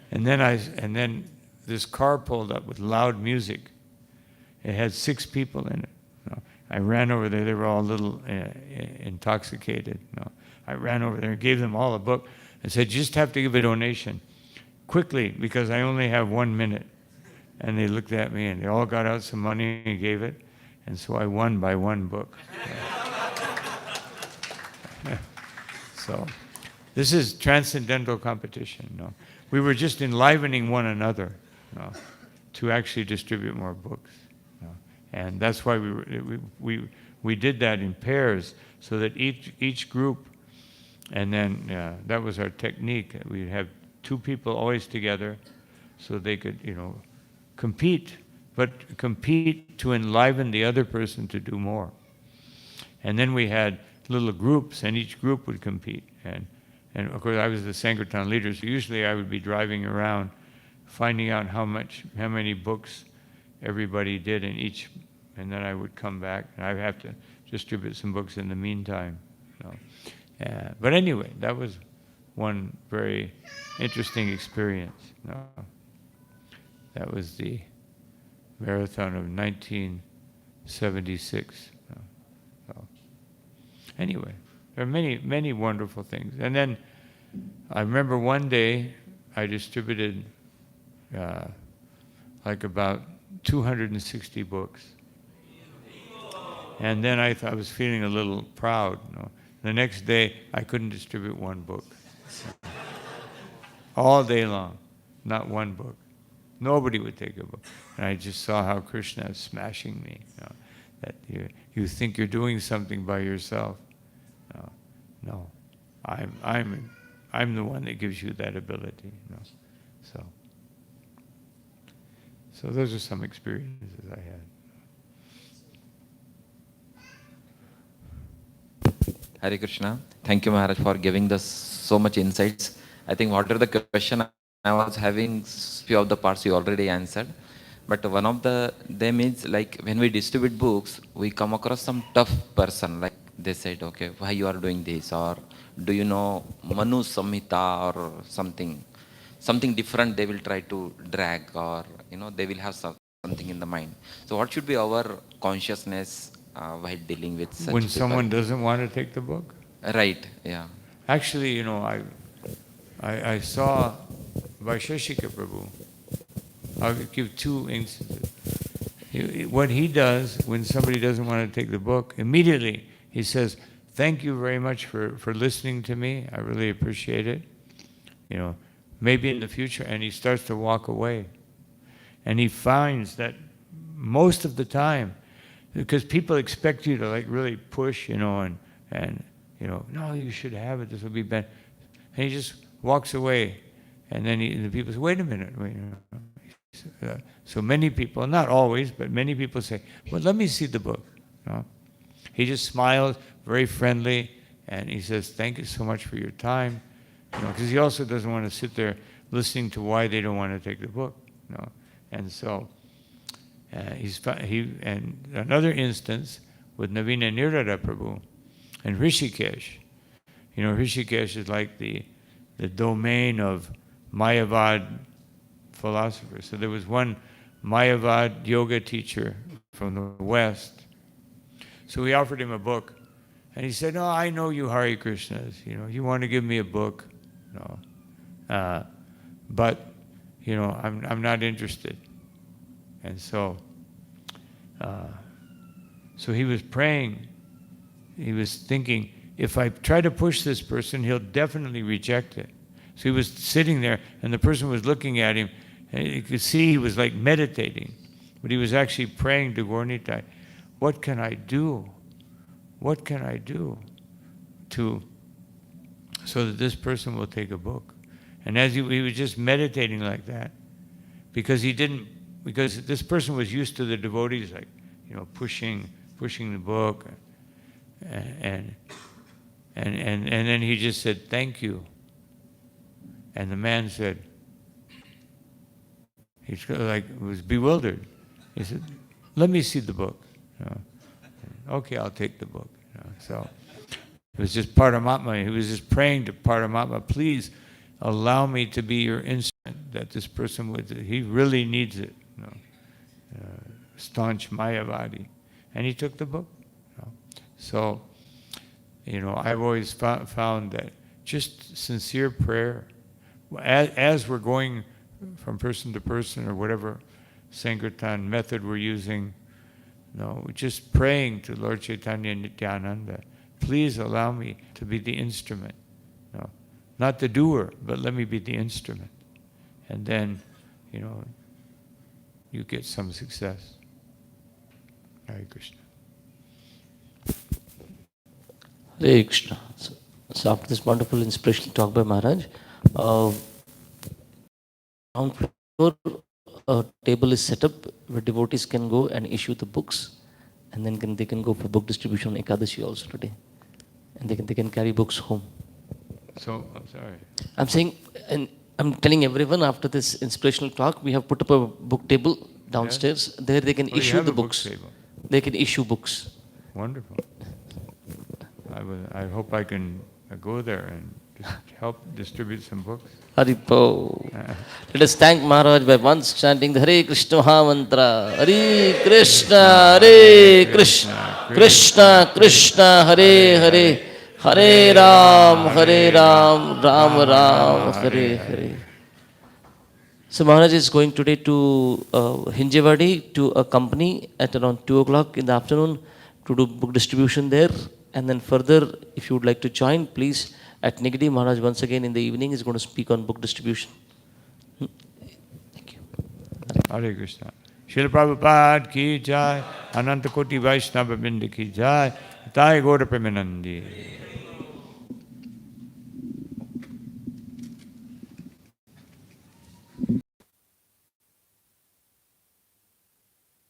And then this car pulled up with loud music. It had 6 people in it. I ran over there. They were all a little intoxicated. I ran over there and gave them all a book and said, you just have to give a donation quickly because I only have 1 minute. And they looked at me, and they all got out some money and gave it. And so I won by 1 book. So this is transcendental competition. We were just enlivening one another to actually distribute more books. And that's why we did that in pairs, so that each group, and then that was our technique. We'd have 2 people always together, so they could compete, but compete to enliven the other person to do more. And then we had little groups, and each group would compete. And of course, I was the Sankirtan leader, so usually I would be driving around, finding out how many books everybody did in each, and then I would come back, and I'd have to distribute some books in the meantime. But anyway, that was one very interesting experience. That was the marathon of 1976. Anyway, there are many, many wonderful things. And then I remember one day I distributed like about 260 books. And then I was feeling a little proud. The next day, I couldn't distribute one book. All day long, not one book. Nobody would take a book. And I just saw how Krishna is smashing me. That you think you're doing something by yourself. No, I'm the one that gives you that ability. So those are some experiences I had. Hare Krishna. Thank you, Maharaj, for giving us so much insights. I think whatever the question I was having, few of the parts you already answered. But one of them is like when we distribute books, we come across some tough person. Like they said, okay, why you are doing this? Or do you know Manu Samhita or something? Something different they will try to drag, or they will have something in the mind. So what should be our consciousness while dealing with such when people? someone doesn't want to take the book? Right, yeah. Actually, I saw Vaisheshika Prabhu. I'll give two instances. What he does when somebody doesn't want to take the book, immediately he says, "Thank you very much for listening to me. I really appreciate it. Maybe in the future," and he starts to walk away. And he finds that most of the time, because people expect you to like really push, no, you should have it, this will be better. And he just walks away. And then the people say, wait a minute. So many people, not always, but many people say, well, let me see the book. He just smiles, very friendly, and he says, thank you so much for your time. Because he also doesn't want to sit there listening to why they don't want to take the book. And so, and another instance with Navina Nirada Prabhu and Rishikesh. Rishikesh is like the domain of Mayavad philosophers. So there was one Mayavad yoga teacher from the West. So we offered him a book, and he said, "No, I know you Hare Krishnas. You want to give me a book? No, but I'm not interested." And so he was praying. He was thinking, if I try to push this person, he'll definitely reject it. So he was sitting there, and the person was looking at him, and you could see he was like meditating, but he was actually praying to Gaurnitai, what can I do? What can I do so that this person will take a book? And as he was just meditating like that, because this person was used to the devotees, like, pushing the book, and then he just said, thank you. And the man said, was bewildered. He said, let me see the book. Okay, I'll take the book. So it was just Paramatma. He was just praying to Paramatma, please allow me to be your instrument, that this person he really needs it. Staunch Mayavadi. And he took the book. So, I've always found that just sincere prayer, as we're going from person to person or whatever Sankirtan method we're using, just praying to Lord Chaitanya Nityananda, please allow me to be the instrument. Not the doer, but let me be the instrument. And then, you get some success. Hare Krishna. Hare Krishna. So after this wonderful inspirational talk by Maharaj, ground floor table is set up where devotees can go and issue the books, and then they can go for book distribution on Ekadashi also today, and they can carry books home. So, I'm sorry. I'm saying, and I'm telling everyone after this inspirational talk, we have put up a book table downstairs. There they can Oh, you issue have the a book books. table. They can issue books. Wonderful. I hope I can go there and just help distribute some books. Haripo. Let us thank Maharaj by once chanting the Hare Krishna Mahamantra. Hare Krishna, Hare Krishna, Krishna Krishna, Hare Hare, Hare Ram, Ram Ram, Hare Hare. So Maharaj is going today to Hinjewadi to a company at around 2 o'clock in the afternoon to do book distribution there. And then further, if you would like to join, please, at Nigadi, Maharaj once again in the evening is going to speak on book distribution. Thank you. Hare Krishna. Srila Prabhupada ki jai, Ananta Koti Vaishnava Binda ki jai, Tai Gaura Premanandi.